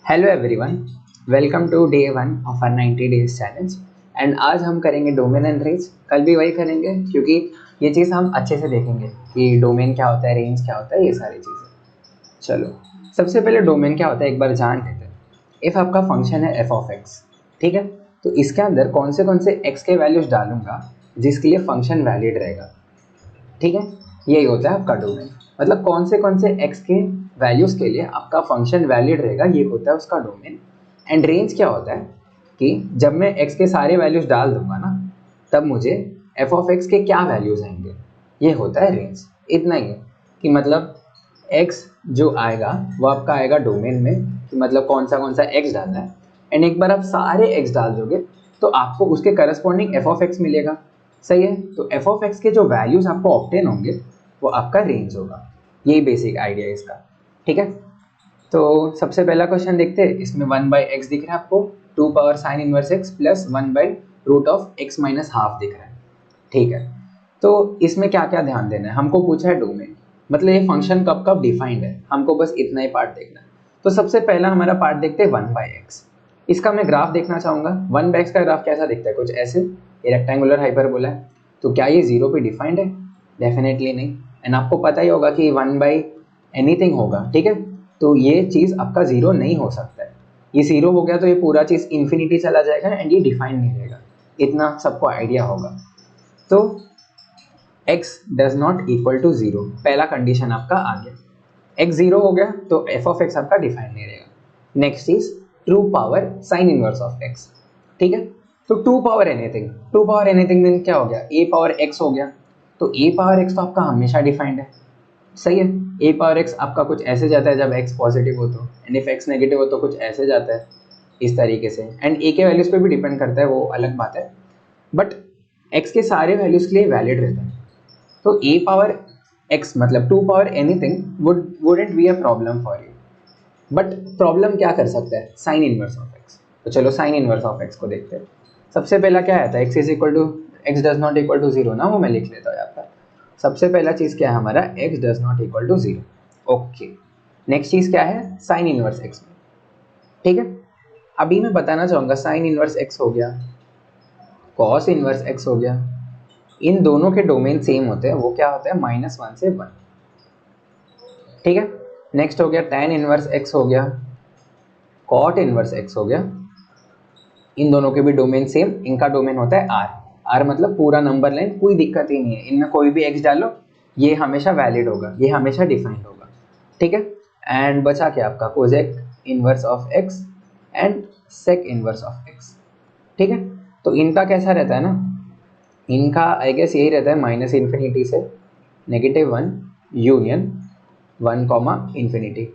Hello everyone, welcome to day 1 of our 90 days challenge. And आज हम करेंगे domain and range. कल भी वही करेंगे क्योंकि ये चीज़ हम अच्छे से देखेंगे कि डोमेन क्या होता है, रेंज क्या होता है, ये सारी चीज़ें। चलो, सबसे पहले डोमेन क्या होता है एक बार जान लेते हैं। इफ़ आपका फंक्शन है एफ ऑफ एक्स, ठीक है, तो इसके अंदर कौन से एक्स के वैल्यूज़ डालूंगा जिसके लिए फंक्शन वैलिड रहेगा, ठीक है। यही होता है आपका डोमेन, मतलब कौन से एक्स के वैल्यूज़ के लिए आपका फंक्शन वैलिड रहेगा, ये होता है उसका डोमेन। एंड रेंज क्या होता है कि जब मैं एक्स के सारे वैल्यूज़ डाल दूंगा ना, तब मुझे एफ ऑफ एक्स के क्या वैल्यूज़ आएंगे, ये होता है रेंज। इतना ही है कि मतलब एक्स जो आएगा वो आपका आएगा डोमेन में, कि मतलब कौन सा एक्स डालना है। एंड एक बार आप सारे एक्स डाल दोगे तो आपको उसके करस्पॉन्डिंग एफ ऑफ एक्स मिलेगा, सही है। तो एफ ऑफ एक्स के जो वैल्यूज़ आपको ऑब्टेन होंगे वो आपका रेंज होगा। यही बेसिक आइडिया है इसका, ठीक है। तो सबसे पहला क्वेश्चन देखते हैं। इसमें 1/x दिख रहा है आपको, 2 power sine inverse x plus 1/√x minus half दिख रहा है, ठीक है। तो इसमें क्या क्या ध्यान देना है, हमको पूछा है डोमेन, मतलब ये फंक्शन कब कब डिफाइंड है, हमको बस इतना ही पार्ट देखना है। तो सबसे पहला हमारा पार्ट देखते हैं 1/x। इसका मैं ग्राफ देखना चाहूँगा। 1/x का ग्राफ कैसा दिखता है, कुछ ऐसे। ये रेक्टेंगुलर हाइपरबोला है, तो क्या ये 0 पे डिफाइंड है? डेफिनेटली नहीं। एंड आपको पता ही होगा कि 1/anything होगा, ठीक है। तो ये चीज़ आपका 0 नहीं हो सकता है। ये 0 हो गया तो ये पूरा चीज़ इन्फिनिटी चला जाएगा एंड ये डिफाइंड नहीं रहेगा। इतना सबको आइडिया होगा। तो x does not equal to 0, पहला कंडीशन आपका आ गया। x 0 हो गया तो f ऑफ x आपका डिफाइंड नहीं रहेगा। Next is true power sine inverse of x, ठीक है। तो टू पावर एनीथिंग मीन क्या हो गया, a पावर x हो गया। तो a पावर x तो आपका हमेशा डिफाइंड है, सही है। a पावर x आपका कुछ ऐसे जाता है जब x पॉजिटिव हो तो, एंड इफ x नेगेटिव हो तो कुछ ऐसे जाता है, इस तरीके से। एंड a के वैल्यूज़ पे भी डिपेंड करता है, वो अलग बात है, बट x के सारे वैल्यूज़ के लिए वैलिड रहता है। तो a पावर x मतलब 2 power anything wouldn't be a problem for you, but problem क्या कर सकता है, साइन इनवर्स ऑफ x। तो चलो साइन इनवर्स ऑफ x को देखते हैं। सबसे पहला क्या आता है, x does not equal to 0 ना, वो मैं लिख लेता हूँ यहाँ पर। सबसे पहला चीज़ क्या है हमारा, x does not equal to 0, okay. Next चीज़ क्या है, साइन इनवर्स x में, ठीक है। अभी मैं बताना चाहूँगा साइन इनवर्स x हो गया, कॉस इनवर्स x हो गया, इन दोनों के डोमेन सेम होते हैं। वो क्या होता है, -1 से 1, ठीक है। नेक्स्ट हो गया tan इनवर्स x हो गया, cot इनवर्स x हो गया, इन दोनों के भी डोमेन सेम। इनका डोमेन होता है r मतलब पूरा नंबर लाइन, कोई दिक्कत ही नहीं है, इनमें कोई भी x डालो ये हमेशा वैलिड होगा, ये हमेशा डिफाइंड होगा, ठीक है। एंड बचा क्या आपका, cosec inverse of x and sec inverse of x, ठीक है। तो इनका कैसा रहता है ना, इनका आई गेस यही रहता है -∞ से -1 यूनियन 1,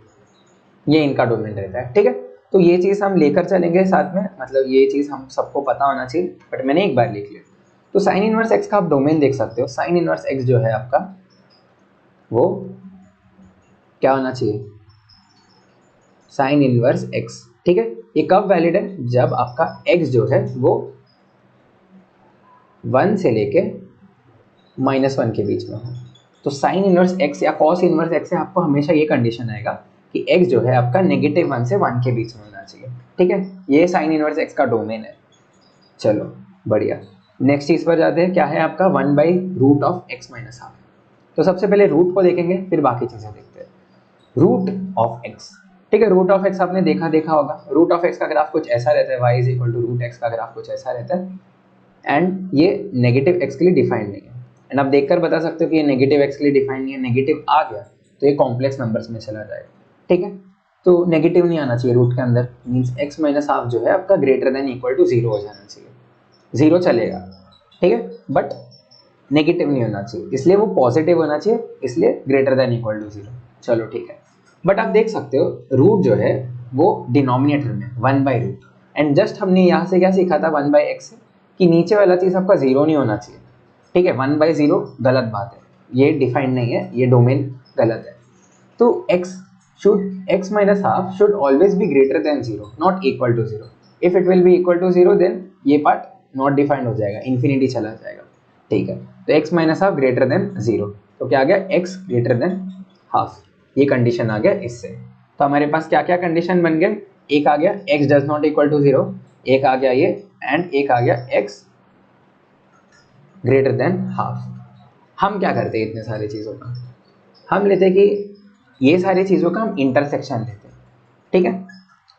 ये इनका डोमेन रहता है, ठीक है। तो ये चीज़ हम लेकर चलेंगे साथ में, मतलब ये चीज़ हम सबको पता होना चाहिए, बट मैंने एक बार लिख लिया। तो साइन इनवर्स एक्स का आप डोमेन देख सकते हो। साइन इनवर्स एक्स जो है आपका, वो क्या होना चाहिए, साइन इनवर्स एक्स, ठीक है। ये कब वैलिड है, जब आपका एक्स जो है वो 1 से लेके -1 के बीच में हो। तो साइन इनवर्स एक्स या कॉस इनवर्स एक्स से आपको हमेशा ये कंडीशन आएगा कि x जो है आपका -1 से 1 के बीच में होना चाहिए, ठीक है। ये साइन इनवर्स x का डोमेन है। चलो बढ़िया, नेक्स्ट चीज़ पर जाते हैं। क्या है आपका 1/√x माइनस हाफ। तो सबसे पहले रूट को देखेंगे, फिर बाकी चीज़ें देखते हैं। रूट ऑफ x, ठीक है। रूट ऑफ x आपने देखा होगा। रूट ऑफ x का ग्राफ कुछ ऐसा रहता है, y √x का ग्राफ कुछ ऐसा रहता है, एंड ये नेगेटिव x के लिए डिफाइंड नहीं है। एंड आप देखकर बता सकते हो कि ये नेगेटिव x के लिए डिफाइंड नहीं है। नेगेटिव आ गया तो ये कॉम्प्लेक्स नंबर्स में चला जाएगा, ठीक है। तो नेगेटिव नहीं आना चाहिए रूट के अंदर, मीन्स x माइनस हाफ जो है आपका ग्रेटर देन इक्वल टू 0 हो जाना चाहिए। 0 चलेगा, ठीक है, बट नेगेटिव नहीं होना चाहिए, इसलिए वो पॉजिटिव होना चाहिए, इसलिए ग्रेटर देन इक्वल टू 0। चलो ठीक है, बट आप देख सकते हो रूट जो है वो डिनोमिनेटर में 1/√, एंड जस्ट हमने यहाँ से क्या सीखा था 1/x से, कि नीचे वाला चीज़ आपका 0 नहीं होना चाहिए, ठीक है। 1/0 गलत बात है, ये डिफाइंड नहीं है, ये डोमेन गलत है। तो x minus half should always be greater than 0, not equal to 0। If it will be equal to 0 देन ये पार्ट नॉट डिफाइंड हो जाएगा, इन्फिनिटी चला जाएगा, ठीक है। तो x minus half greater than 0, तो क्या आ गया, x ग्रेटर देन हाफ, ये कंडीशन आ गया इससे। तो हमारे पास क्या क्या कंडीशन बन गए, एक आ गया x does not equal to 0, एक आ गया ये, एंड एक आ गया x ग्रेटर देन हाफ। हम क्या करते हैं इतने सारे चीज़ों का, हम लेते हैं कि ये सारी चीज़ों का हम इंटरसेक्शन लेते हैं, ठीक है।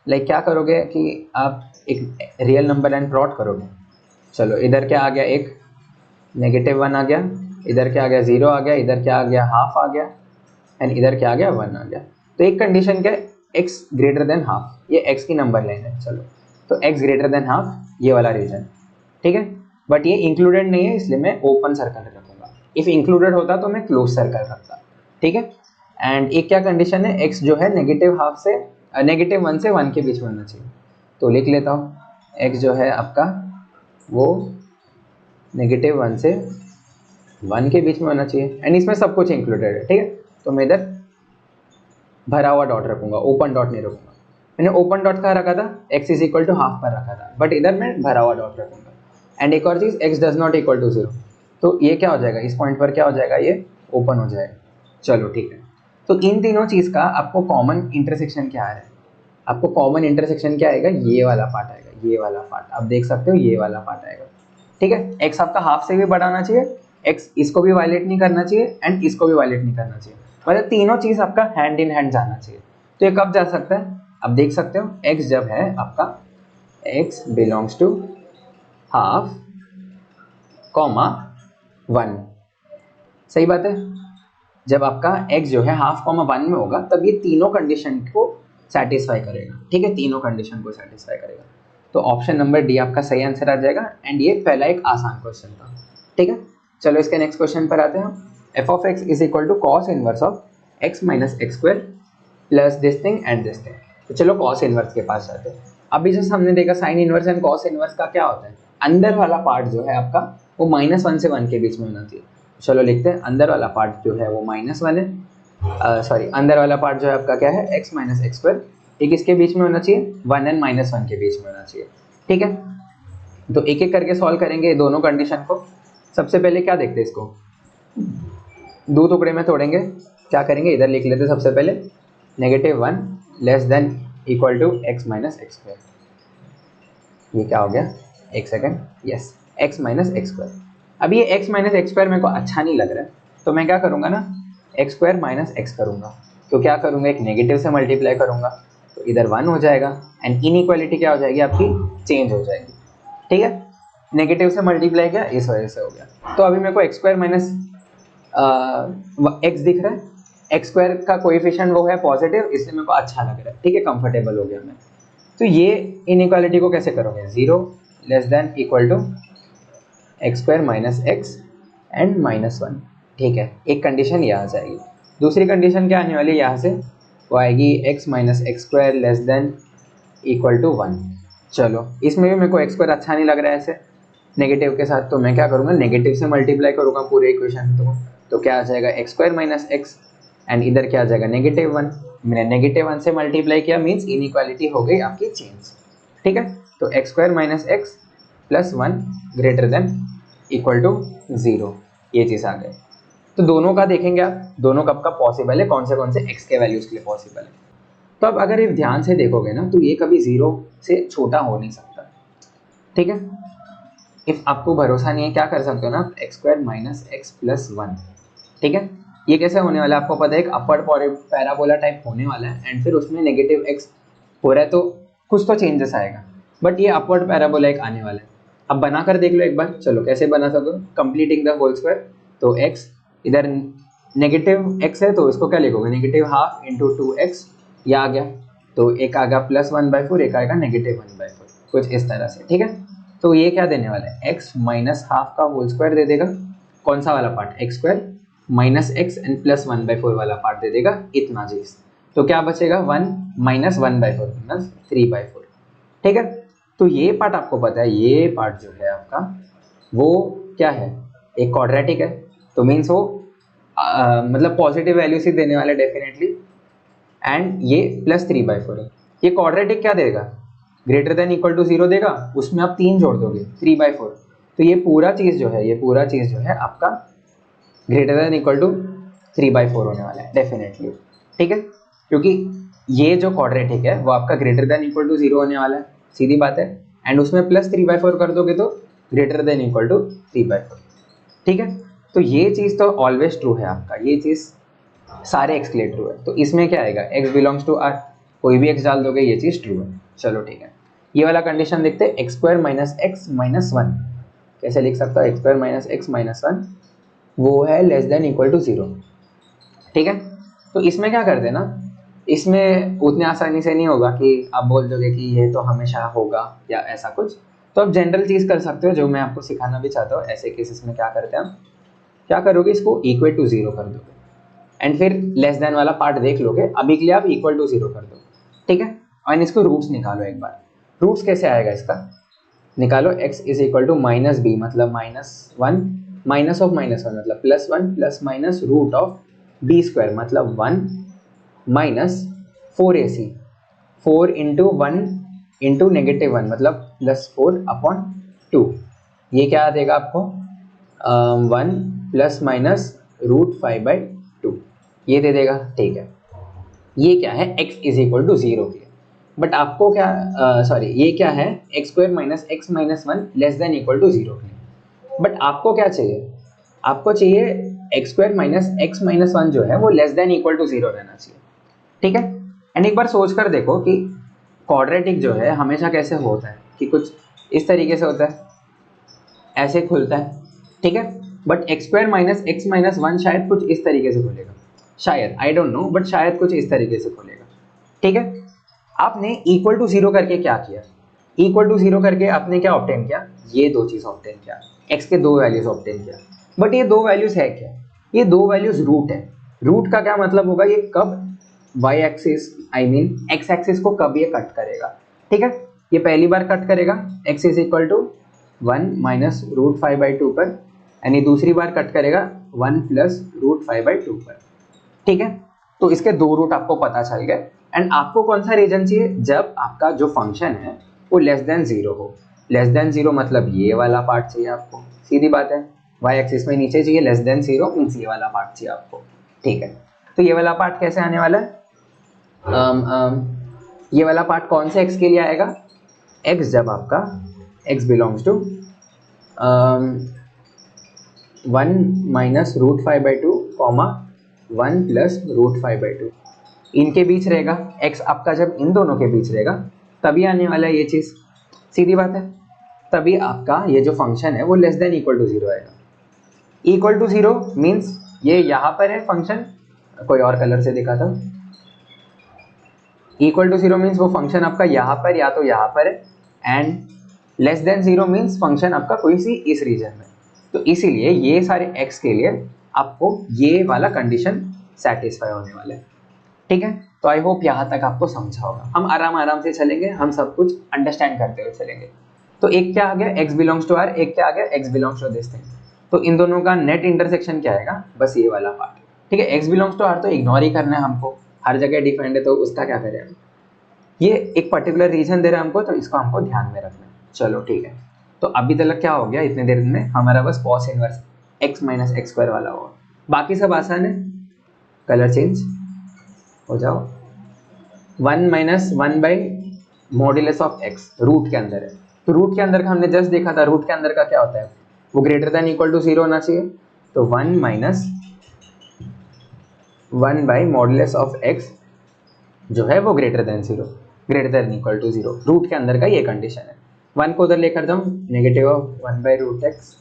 लाइक क्या करोगे कि आप एक रियल नंबर लाइन प्लॉट करोगे, चलो इधर क्या आ गया, एक -1 आ गया, इधर क्या आ गया 0 आ गया, इधर क्या आ गया हाफ आ गया, एंड इधर क्या आ गया 1 आ गया। तो एक कंडीशन क्या है, x ग्रेटर देन हाफ, ये x की नंबर लाइन है, चलो तो x ग्रेटर देन हाफ ये वाला रीजन, ठीक है। बट ये इंक्लूडेड नहीं है, इसलिए मैं ओपन सर्कल रखूंगा। इफ इंक्लूडेड होता तो मैं क्लोज सर्कल रखता, ठीक है। एंड एक क्या कंडीशन है, x जो है -1 से 1 के बीच में होना चाहिए, तो लिख लेता हूँ x जो है आपका वो -1 से 1 के बीच में होना चाहिए, एंड इसमें सब कुछ इंक्लूडेड है, ठीक है। तो मैं इधर भरा हुआ डॉट रखूंगा, ओपन डॉट नहीं रखूंगा। मैंने ओपन डॉट कहाँ रखा था, x is equal to half पर रखा था, बट इधर मैं भरा हुआ डॉट रखूंगा। एंड एक और चीज़, x does not equal to 0, तो ये क्या हो जाएगा, इस पॉइंट पर क्या हो जाएगा, ये ओपन हो जाएगा। चलो ठीक है, तो इन तीनों चीज़ का आपको कॉमन इंटरसेक्शन क्या आ रहा है, आपको कॉमन इंटरसेक्शन क्या आएगा, ये वाला पार्ट आएगा, ये वाला पार्ट आप देख सकते हो, ये वाला पार्ट आएगा, ठीक है। x आपका हाफ से भी बड़ा होना चाहिए, x इसको भी वायलेट नहीं करना चाहिए, एंड इसको भी वायलेट नहीं करना चाहिए, मतलब तीनों चीज आपका हैंड इन हैंड जाना चाहिए। तो ये कब जा सकता है, आप देख सकते हो, x जब है आपका x belongs to half comma 1, सही बात है। जब आपका x जो है हाफ कॉमा 1 में होगा तब ये तीनों कंडीशन को सेटिस्फाई करेगा, ठीक है, तीनों कंडीशन को सेटिस्फाई करेगा। तो ऑप्शन नंबर डी आपका सही आंसर आ जाएगा, एंड ये पहला एक आसान क्वेश्चन था, ठीक है। चलो इसके नेक्स्ट क्वेश्चन पर आते हैं हम। F of x is equal to cos inverse of x minus x square plus this thing and this thing. तो चलो कॉस इनवर्स के पास जाते हैं। अभी जैसे हमने देखा sine inverse and cos inverse का क्या होता है, अंदर वाला पार्ट जो है आपका वो -1 से 1 के बीच में होना चाहिए। चलो लिखते हैं, अंदर वाला पार्ट जो है वो -1 है, सॉरी अंदर वाला पार्ट जो है आपका क्या है, x माइनस एक्स स्क्वायर, एक इसके बीच में होना चाहिए, 1 एंड -1 के बीच में होना चाहिए, ठीक है। तो एक एक करके सॉल्व करेंगे दोनों कंडीशन को। सबसे पहले क्या देखते हैं, इसको दो टुकड़े में तोड़ेंगे। क्या करेंगे, इधर लिख लेते सबसे पहले -1 less than equal to x minus x square. ये क्या हो गया, एक second, yes, x minus x square. अब ये x माइनस एक्स स्क्वायर मेरे को अच्छा नहीं लग रहा है, तो मैं क्या करूँगा ना, एक्स स्क्वायर माइनस एक्स करूँगा। तो क्या करूँगा, एक नेगेटिव से मल्टीप्लाई करूँगा, तो इधर 1 हो जाएगा, एंड इनइक्वालिटी क्या हो जाएगी आपकी, चेंज हो जाएगी, ठीक है। नेगेटिव से मल्टीप्लाई किया, इस वजह से हो गया। तो अभी मेरे को एक्स स्क्वायर माइनस एक्स दिख रहा है, एक्स स्क्वायर का कोएफिशिएंट वो है पॉजिटिव, इसलिए मेरे को अच्छा लग रहा है, ठीक है, कंफर्टेबल हो गया मैं। तो ये इनइक्वालिटी को कैसे करोगे, 0 less than equal to x square minus x and -1, ठीक है। एक कंडीशन ये आ जाएगी। दूसरी कंडीशन क्या आने वाली है यहाँ से, वो आएगी x minus x square less than equal to 1। चलो इसमें भी मेरे को एक्स स्क्वायर अच्छा नहीं लग रहा है ऐसे नेगेटिव के साथ, तो मैं क्या करूँगा, नेगेटिव से मल्टीप्लाई करूँगा पूरे इक्वेशन तो क्या आ जाएगा, x square minus x, and इधर क्या आ जाएगा, -1। मैंने -1 से मल्टीप्लाई किया, मीन्स इनइक्वालिटी हो गई आपकी चेंज, ठीक है। तो x square minus x plus 1 greater than equal to 0, ये चीज़ आ गई। तो दोनों का देखेंगे आप, दोनों कब कब पॉसिबल है, कौन से x के वैल्यूज़ के लिए पॉसिबल है। तो अब अगर ये ध्यान से देखोगे ना, तो ये कभी 0 से छोटा हो नहीं सकता, ठीक है। इफ आपको भरोसा नहीं है, क्या कर सकते हो ना, x square minus x plus 1, ठीक है। ये कैसे होने वाला है आपको पता है, एक अपवर्ड पैराबोला टाइप होने वाला है, एंड फिर उसमें नेगेटिव x हो रहा है, तो कुछ तो चेंजेस आएगा, बट ये अपवर्ड पैराबोला एक आने वाला है। अब बना कर देख लो एक बार, चलो कैसे बना सको, कंप्लीटिंग द होल स्क्वायर। तो x इधर नेगेटिव x है, तो इसको क्या लिखोगे, नेगेटिव हाफ इंटू 2x, ये आ गया। तो एक आ गया +1/4, एक आएगा -1/4, कुछ इस तरह से, ठीक है। तो ये क्या देने वाला है, x माइनस हाफ का होल स्क्वायर दे देगा, कौन सा वाला part, x square minus x and plus 1/4 वाला पार्ट दे देगा, इतना चीज। तो क्या बचेगा, 1 माइनस 1/4 मीनस 3/4, ठीक है। तो ये पार्ट आपको पता है, ये पार्ट जो है आपका वो क्या है, एक क्वाड्रेटिक है, तो मीन्स वो मतलब पॉजिटिव वैल्यूज ही देने वाला है डेफिनेटली, एंड ये +3/4 है। ये क्वाड्रेटिक क्या देगा, ग्रेटर देन इक्वल टू 0 देगा, उसमें आप 3 जोड़ दोगे, 3/4। तो ये पूरा चीज़ जो है, ये पूरा चीज़ जो है आपका ग्रेटर देन इक्वल टू 3/4 होने वाला है डेफिनेटली, ठीक है। क्योंकि ये जो क्वाड्रेटिक है वो आपका ग्रेटर देन इक्वल टू 0 होने वाला है, सीधी बात है। एंड उसमें प्लस 3/4 कर दोगे तो ग्रेटर देन इक्वल टू 3/4, ठीक है। तो ये चीज़ तो ऑलवेज ट्रू है आपका, ये चीज़ सारे एक्स के लिए ट्रू है। तो इसमें क्या आएगा, एक्स बिलोंग्स टू आर, कोई भी एक्स डाल दोगे ये चीज़ ट्रू है। चलो ठीक है, ये वाला कंडीशन देखते हैं, x square minus x minus one कैसे लिख सकता हूँ, x square minus x minus one वो है लेस देन इक्वल टू 0, ठीक है। तो इसमें क्या कर देना, इसमें उतने आसानी से नहीं होगा कि आप बोल दोगे कि ये तो हमेशा होगा या ऐसा कुछ। तो आप जनरल चीज़ कर सकते हो जो मैं आपको सिखाना भी चाहता हूँ। ऐसे केसेस में क्या करते हैं हम, क्या करोगे, इसको इक्वल टू 0 कर दोगे एंड फिर लेस देन वाला पार्ट देख लोगे। अभी के लिए आप इक्वल टू 0 कर दो, ठीक है। और इसको रूट्स निकालो एक बार। रूट्स कैसे आएगा इसका, निकालो, x इज इक्वल टू माइनस बी मतलब -1, माइनस ऑफ -1 मतलब +1 plus minus root of b square मतलब 1 माइनस 4ac, 4 इंटू 1 इंटू -1 मतलब +4/2। ये क्या देगा आपको, 1 प्लस माइनस √5/2 ये दे देगा, ठीक है। ये क्या है, x इज इक्वल टू 0 के लिए। बट आपको क्या, सॉरी ये क्या है, x square minus x minus one less than equal to 0 के लिए। बट आपको क्या चाहिए, आपको चाहिए x square minus x minus one जो है वो लेस देन इक्वल टू 0 रहना चाहिए, ठीक है। एंड एक बार सोच कर देखो कि क्वाड्रेटिक जो है हमेशा कैसे होता है, कि कुछ इस तरीके से होता है, ऐसे खुलता है, ठीक है। But x square minus x minus one शायद कुछ इस तरीके से खुलेगा, शायद, आई डोंट नो, बट शायद कुछ इस तरीके से खुलेगा, ठीक है। आपने इक्वल टू 0 करके क्या किया, इक्वल टू 0 करके आपने क्या ऑब्टेन किया, ये दो चीज ऑब्टेन किया, x के दो वैल्यूज ऑब्टेन किया। बट ये दो वैल्यूज है क्या, ये दो वैल्यूज रूट है। रूट का क्या मतलब होगा, ये कब y axis I mean x axis को कब ये कट करेगा, ठीक है। ये पहली बार कट करेगा x is equal to 1 minus √5/2 पर, यानी दूसरी बार कट करेगा 1 प्लस √5/2 पर, ठीक है। तो इसके दो रूट आपको पता चल गए। एंड आपको कौन सा रीजन चाहिए, जब आपका जो फंक्शन है वो लेस देन 0 हो। लेस देन 0 मतलब ये वाला पार्ट चाहिए आपको, सीधी बात है, y एक्सिस में नीचे चाहिए, लेस देन 0 मीन्स ये वाला पार्ट चाहिए आपको, ठीक है। तो ये वाला पार्ट कैसे आने वाला है, ये वाला पार्ट कौन से x के लिए आएगा, x जब आपका x belongs to 1 minus √5/2 comma 1 plus √5/2 इनके बीच रहेगा। x आपका जब इन दोनों के बीच रहेगा तभी आने वाला है ये चीज़, सीधी बात है। तभी आपका ये जो फंक्शन है वो लेस देन इक्वल टू 0 आएगा। इक्वल टू 0 मीन्स ये यहाँ पर है फंक्शन, कोई और कलर से दिखा था, इक्वल टू 0 मीन्स वो फंक्शन आपका यहाँ पर या तो यहाँ पर है। And less than 0 means function आपका कोई सी इस रीजन में। तो इसीलिए ये सारे x के लिए आपको ये वाला कंडीशन सेटिस्फाई होने वाला है, ठीक है। तो आई होप यहाँ तक आपको समझा होगा। हम आराम आराम से चलेंगे, हम सब कुछ अंडरस्टैंड करते हुए चलेंगे। तो एक क्या आ गया, x बिलोंग्स टू r, एक क्या आ गया, x belongs to this thing. तो इन दोनों का नेट इंटरसेक्शन क्या आएगा, बस ये वाला पार्ट, ठीक है। x बिलोंग्स टू r तो इग्नोर ही करना है हमको, हर जगह डिफरेंट है तो उसका क्या करें हम, ये एक पर्टिकुलर रीजन दे रहा है हमको, तो इसको हमको ध्यान में रखना है। चलो ठीक है, तो अभी तक क्या हो गया, इतने देर में हमारा बस cos inverse x minus x square वाला होगा, बाकी सब आसान है। कलर चेंज हो जाओ, 1 minus 1 by modulus of x root के अंदर है। तो रूट के अंदर का हमने जस्ट देखा था, रूट के अंदर का क्या होता है, वो ग्रेटर देन इक्वल टू 0 होना चाहिए। तो 1 minus 1 by modulus of x जो है वो greater than 0, greater than equal to 0, root के अंदर का ये कंडीशन है। 1 को उधर लेकर जाऊँ, negative of 1 by root x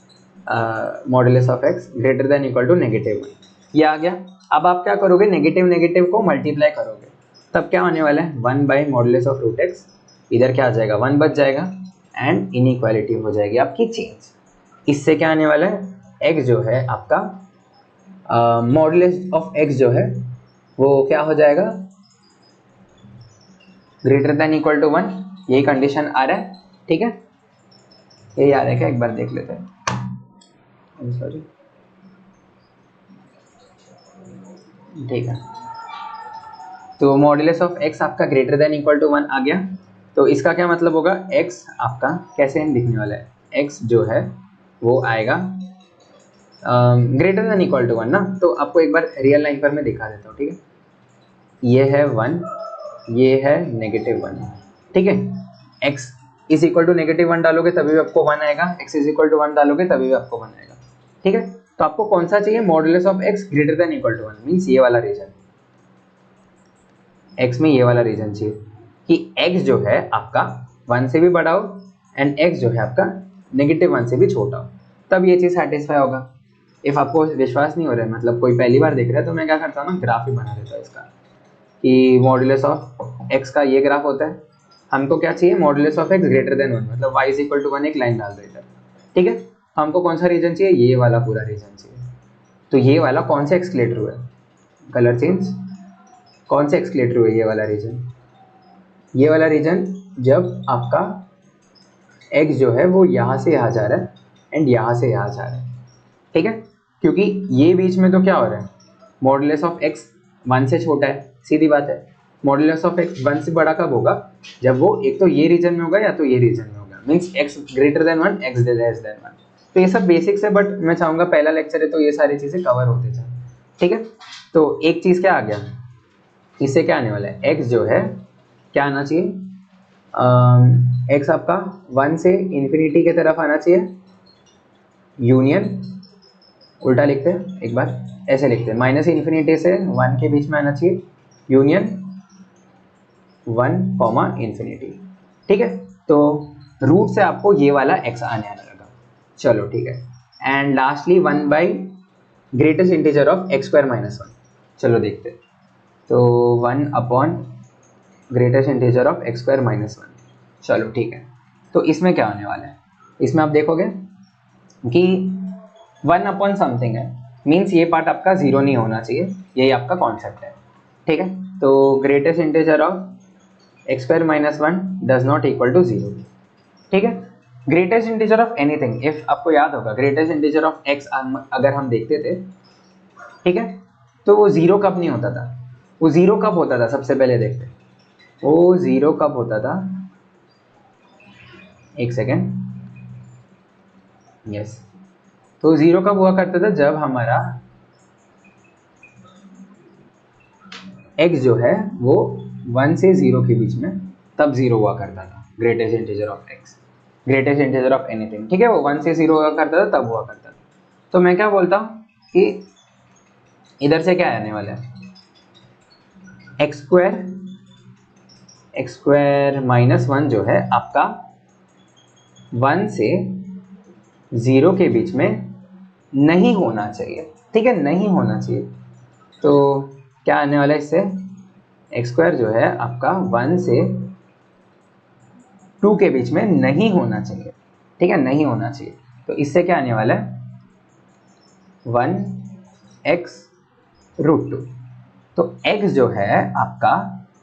modulus of x greater than equal to -1, ये आ गया। अब आप क्या करोगे, नेगेटिव नेगेटिव को मल्टीप्लाई करोगे, तब क्या होने वाला है, 1 by modulus of root x, इधर क्या आ जाएगा, 1 बच जाएगा एंड इनइक्वालिटी हो जाएगी आपकी चेंज। इससे क्या आने वाला है, x जो है आपका मॉड्यूलस ऑफ x जो है वो क्या हो जाएगा, ग्रेटर देन इक्वल टू 1, यही कंडीशन आ रहा है, ठीक है। यही आ रहा है क्या, एक बार देख लेते हैं, सॉरी, ठीक है। तो मॉड्यूलस ऑफ x आपका ग्रेटर देन इक्वल टू 1 आ गया। तो इसका क्या मतलब होगा, x आपका कैसे दिखने वाला है, x जो है वो आएगा ग्रेटर देन इक्वल टू 1 ना। तो आपको एक बार रियल लाइन पर मैं दिखा देता हूँ, ठीक है। ये है 1 ये है -1, ठीक है। x इज इक्वल टू -1 डालोगे तभी भी आपको 1 आएगा, x इज इक्वल टू 1 डालोगे तभी भी आपको 1 आएगा, ठीक है। तो आपको कौन सा चाहिए, modulus of x greater than equal to 1, means ये वाला रीजन, x में ये वाला रीजन चाहिए कि x जो है आपका 1 से भी बड़ा हो एंड x जो है आपका -1 से भी छोटा हो, तब ये चीज़ सेटिस्फाई होगा। इफ आपको विश्वास नहीं हो रहा है, मतलब कोई पहली बार देख रहा है, तो मैं क्या करता हूँ ना, ग्राफ ही बना देता हूँ इसका, कि मॉडुलस ऑफ x का ये ग्राफ होता है, हमको क्या चाहिए, modulus of x greater then 1, मतलब y इज इक्वल टू 1 एक लाइन डाल दो इधर, ठीक है। हमको कौन सा रीजन चाहिए, ये वाला पूरा रीजन चाहिए। तो ये वाला कौन से एक्सक्लेटर हुआ है, कलर चेंज, कौन से एक्सक्लेटर हुआ है ये वाला रीजन, ये वाला रीजन जब आपका x जो है वो यहाँ से यहाँ जा रहा है एंड यहाँ से यहाँ जा रहा है, ठीक है। क्योंकि ये बीच में तो क्या हो रहा है, मॉडुलस ऑफ x 1 से छोटा है, सीधी बात है। मॉडुलस ऑफ x 1 से बड़ा कब होगा, जब वो एक तो ये रीजन में होगा या तो ये रीजन में होगा, means x greater then 1 x less than 1। तो ये सब बेसिक्स है, बट मैं चाहूँगा पहला लेक्चर है तो ये सारी चीज़ें कवर होते जाए, ठीक है। तो एक चीज़ क्या आ गया, इससे क्या आने वाला है, x जो है क्या आना चाहिए, x आपका 1 से इन्फिनिटी की तरफ आना चाहिए, यूनियन, उल्टा लिखते हैं एक बार, ऐसे लिखते हैं, माइनस इन्फिनिटी से 1 के बीच में आना चाहिए, यूनियन 1, इन्फिनिटी, ठीक है। तो रूट से आपको ये वाला x आने लगा, चलो ठीक है। And lastly 1 by greatest integer of x square minus 1, चलो देखते हैं। तो 1 upon greatest integer of x square minus 1, चलो ठीक है। तो इसमें क्या होने वाला है, इसमें आप देखोगे कि 1 अपॉन समथिंग है, मीन्स ये पार्ट आपका 0 नहीं होना चाहिए, यही आपका कॉन्सेप्ट है, ठीक है। तो greatest integer of x square minus 1 does not equal to 0, ठीक है। Greatest integer of anything, if आपको याद होगा ग्रेटेस्ट इंटीजर ऑफ x अगर हम देखते थे, ठीक है, तो वो 0 कब नहीं होता था, वो 0 कब होता था, सबसे पहले देखते हैं वो 0 कब होता था, एक सेकेंड, यस। तो 0 कब हुआ करता था, जब हमारा x जो है वो 1 से 0 के बीच में, तब 0 हुआ करता था, greatest integer of x, greatest integer of anything, ठीक है, वो 1 से 0 हुआ करता था, तब हुआ करता था। तो मैं क्या बोलता हूँ कि इधर से क्या आने वाला है, x स्क्वायर माइनस 1 जो है आपका 1 से 0 के बीच में नहीं होना चाहिए, ठीक है, नहीं होना चाहिए। तो क्या आने वाला है इससे, x स्क्वायर जो है आपका 1 से 2 के बीच में नहीं होना चाहिए, ठीक है, नहीं होना चाहिए। तो इससे क्या आने वाला है, 1x रूट 2। तो x जो है आपका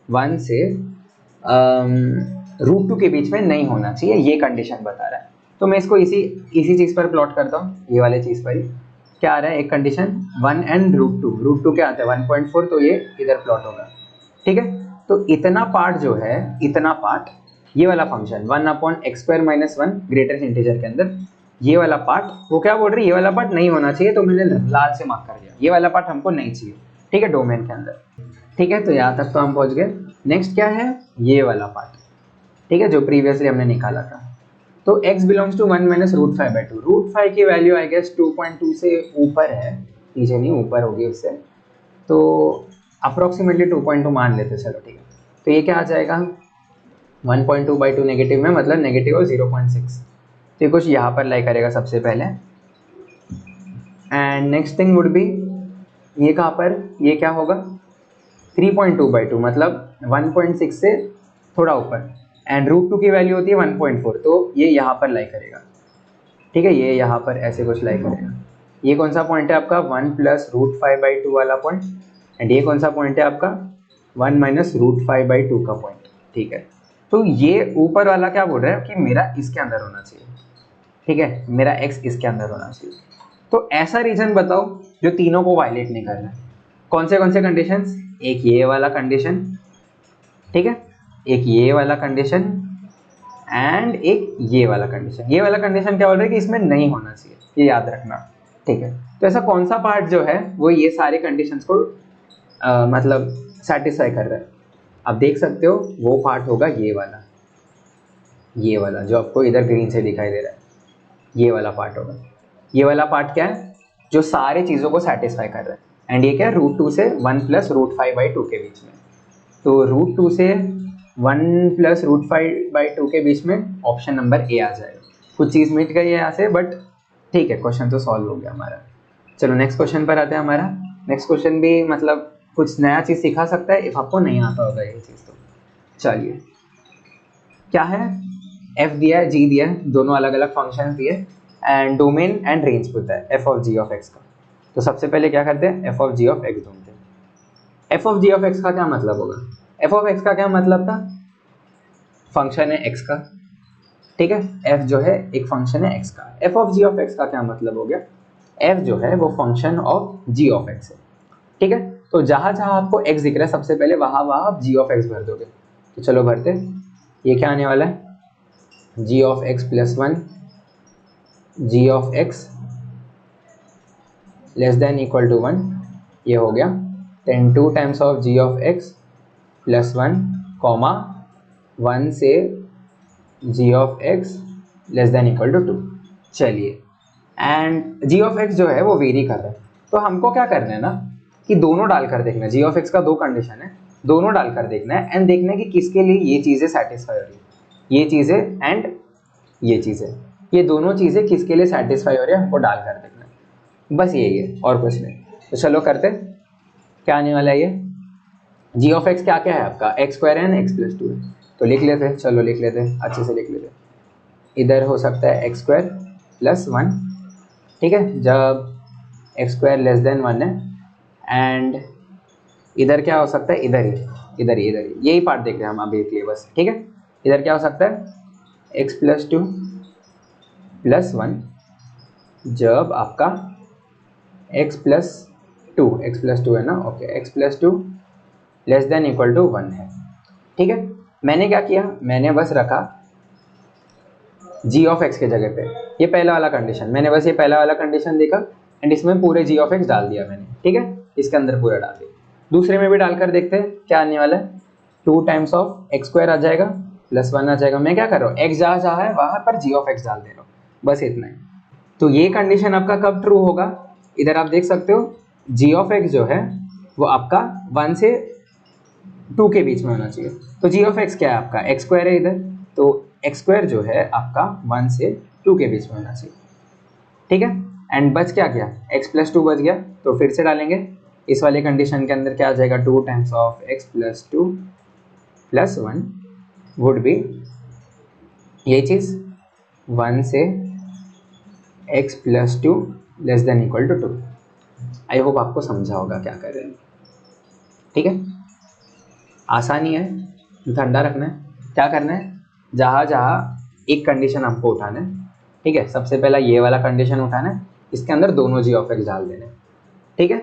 1 से रूट 2 के बीच में नहीं होना चाहिए, ये कंडीशन बता रहा है। तो मैं इसको इसी चीज़ पर प्लॉट करता हूँ, ये वाले चीज़ पर ही क्या आ रहा है, एक कंडीशन 1 एंड रूट टू क्या आता है 1.4, तो ये इधर प्लॉट होगा, ठीक है। तो इतना पार्ट जो है, इतना पार्ट, ये वाला function 1 upon x square minus 1 greatest integer के अंदर, ये वाला पार्ट वो क्या बोल रही है, ये वाला पार्ट नहीं होना चाहिए, तो मैंने लाल से मार्क कर दिया, ये वाला पार्ट हमको नहीं चाहिए, ठीक है, डोमेन के अंदर, ठीक है। तो यहाँ तक तो हम पहुँच गए। नेक्स्ट क्या है, ये वाला पार्ट, ठीक है, जो प्रीवियसली हमने निकाला था। तो x belongs to 1 minus root 5/2, root 5 की वैल्यू आई गेस 2.2 से ऊपर है, नीचे नहीं ऊपर होगी उससे, तो अप्रोक्सीमेटली 2.2 मान लेते, चलो ठीक है। तो ये क्या आ जाएगा, 1.2/2 नेगेटिव में, मतलब नेगेटिव और 0.6, तो ये कुछ यहाँ पर लाई करेगा सबसे पहले। And next thing would be, ये कहाँ पर, ये क्या होगा 3.2/2, मतलब 1.6 से थोड़ा ऊपर, एंड रूट 2 की वैल्यू होती है 1.4, तो ये यहाँ पर लाई करेगा, ठीक है, ये यहाँ पर ऐसे कुछ लाई करेगा। ये कौन सा पॉइंट है आपका 1 प्लस रूट 5/2 वाला पॉइंट, एंड ये कौन सा पॉइंट है आपका 1 माइनस रूट 5/2 का पॉइंट, ठीक है। तो ये ऊपर वाला क्या बोल रहा है कि मेरा इसके अंदर होना चाहिए, ठीक है, मेरा x इसके अंदर होना चाहिए। तो ऐसा रीजन बताओ जो तीनों को वायलेट नहीं कर रहा है, कौन से कंडीशंस, एक ये वाला कंडीशन, ठीक है, एक ये वाला कंडीशन एंड एक ये वाला कंडीशन। ये वाला कंडीशन क्या बोल रहा है कि इसमें नहीं होना चाहिए, ये याद रखना, ठीक है। तो ऐसा कौन सा पार्ट जो है वो ये सारे कंडीशंस को मतलब सेटिस्फाई कर रहा है, अब देख सकते हो वो पार्ट होगा ये वाला जो आपको इधर ग्रीन से दिखाई दे रहा है, ये वाला पार्ट होगा। ये वाला पार्ट क्या है, जो सारी चीज़ों को सेटिस्फाई कर रहा है। एंड ये क्या है, √2 से 1 + √5/2 के बीच में। तो √2 से 1 + √5/2 के बीच में ऑप्शन नंबर ए आ जाएगा। कुछ चीज़ मिट गई है यहाँ से, बट ठीक है, क्वेश्चन तो सॉल्व हो गया हमारा। चलो नेक्स्ट क्वेश्चन पर आते हैं हमारा। नेक्स्ट क्वेश्चन भी मतलब कुछ नया चीज़ सिखा सकता है, इफ आपको नहीं आता होगा ये चीज़ तो। चलिए क्या है, एफ दिया है, जी दिया है, दोनों अलग अलग फंक्शंस दिए एंड डोमेन एंड रेंज पूछता है f of ji of x का। तो सबसे पहले क्या करते हैं, f of ji of x ढूंढते हैं। F of ji of x का क्या मतलब होगा, एफ ऑफ एक्स का क्या मतलब था, फंक्शन है एक्स का, ठीक है। एफ जो है एक फंक्शन है एक्स का। F of ji of x का क्या मतलब हो गया, एफ जो है वो function of ji of x है, ठीक है। तो जहां जहां आपको एक्स दिख रहा है सबसे पहले वहां वहां आप जी ऑफ एक्स भर दोगे। तो चलो भरते, ये क्या आने वाला है, G of X plus 1 G of X less than equal to 1, ये हो गया 10 2 times of ji of X plus 1 comma 1 से G of X less than equal to 2। चलिए एंड जी ऑफ एक्स जो है वो वेरी कर रहा है, तो हमको क्या करना है ना कि दोनों डालकर देखना है। जी ऑफ एक्स का दो कंडीशन है, दोनों डालकर देखना है एंड देखना है कि किसके लिए ये चीज़ें सेटिस्फाई हो रही है, ये चीज़ें एंड ये चीज़ें, ये दोनों चीज़ें किसके लिए सेटिस्फाई हो रही है हमको डालकर देखना है, बस यही है और कुछ नहीं। तो चलो करते, क्या आने वाला है ये, जी ऑफ एक्स क्या क्या है आपका, x² है एक्स प्लस 2 है, तो लिख लेते हैं, चलो लिख लेते हैं, अच्छे से लिख लेते हैं। इधर हो सकता है x² प्लस 1, ठीक है, जब x² लेस देन 1 है। एंड इधर क्या हो सकता है, इधर ही यही पार्ट देख रहे हैं हम अभी के लिए बस, ठीक है। इधर क्या हो सकता है, x प्लस 2 प्लस 1 जब आपका x प्लस 2 है ना, okay, x plus 2 less than equal to 1 है, ठीक है। मैंने क्या किया, मैंने बस रखा जी ऑफ एक्स के जगह पे ये पहला वाला कंडीशन, मैंने बस ये पहला वाला कंडीशन देखा एंड इसमें पूरे जी ऑफ एक्स डाल दिया मैंने, ठीक है, इसके अंदर पूरा डाल दिया। दूसरे में भी डालकर देखते हैं क्या आने वाला है, 2 टाइम्स ऑफ x² आ जाएगा प्लस 1 आ जाएगा। मैं क्या कर रहा हूँ, x जहाँ जहाँ है वहाँ पर जी ऑफ एक्स डाल दे रहा हूँ, बस इतना ही। तो ये कंडीशन आपका कब ट्रू होगा, इधर आप देख सकते हो जी ऑफ एक्स जो है वो आपका 1 से 2 के बीच में होना चाहिए। तो जी ऑफ एक्स क्या है आपका, x² है इधर, तो x² जो है आपका 1 से 2 के बीच में होना चाहिए, ठीक है। एंड बच क्या गया, x प्लस 2 बच गया, तो फिर से डालेंगे इस वाले कंडीशन के अंदर, क्या आ जाएगा, 2 times of x plus 2 plus 1 would be ये चीज़ 1 से x plus 2 less than equal to 2। I hope आपको समझा होगा क्या कर रहे हैं, ठीक है। आसानी है, ठंडा रखना है, क्या करना है, जहाँ जहाँ एक कंडीशन हमको उठाना है, ठीक है। सबसे पहला ये वाला कंडीशन उठाना है, इसके अंदर दोनों जी ऑफ एक्स डाल देना है, ठीक है।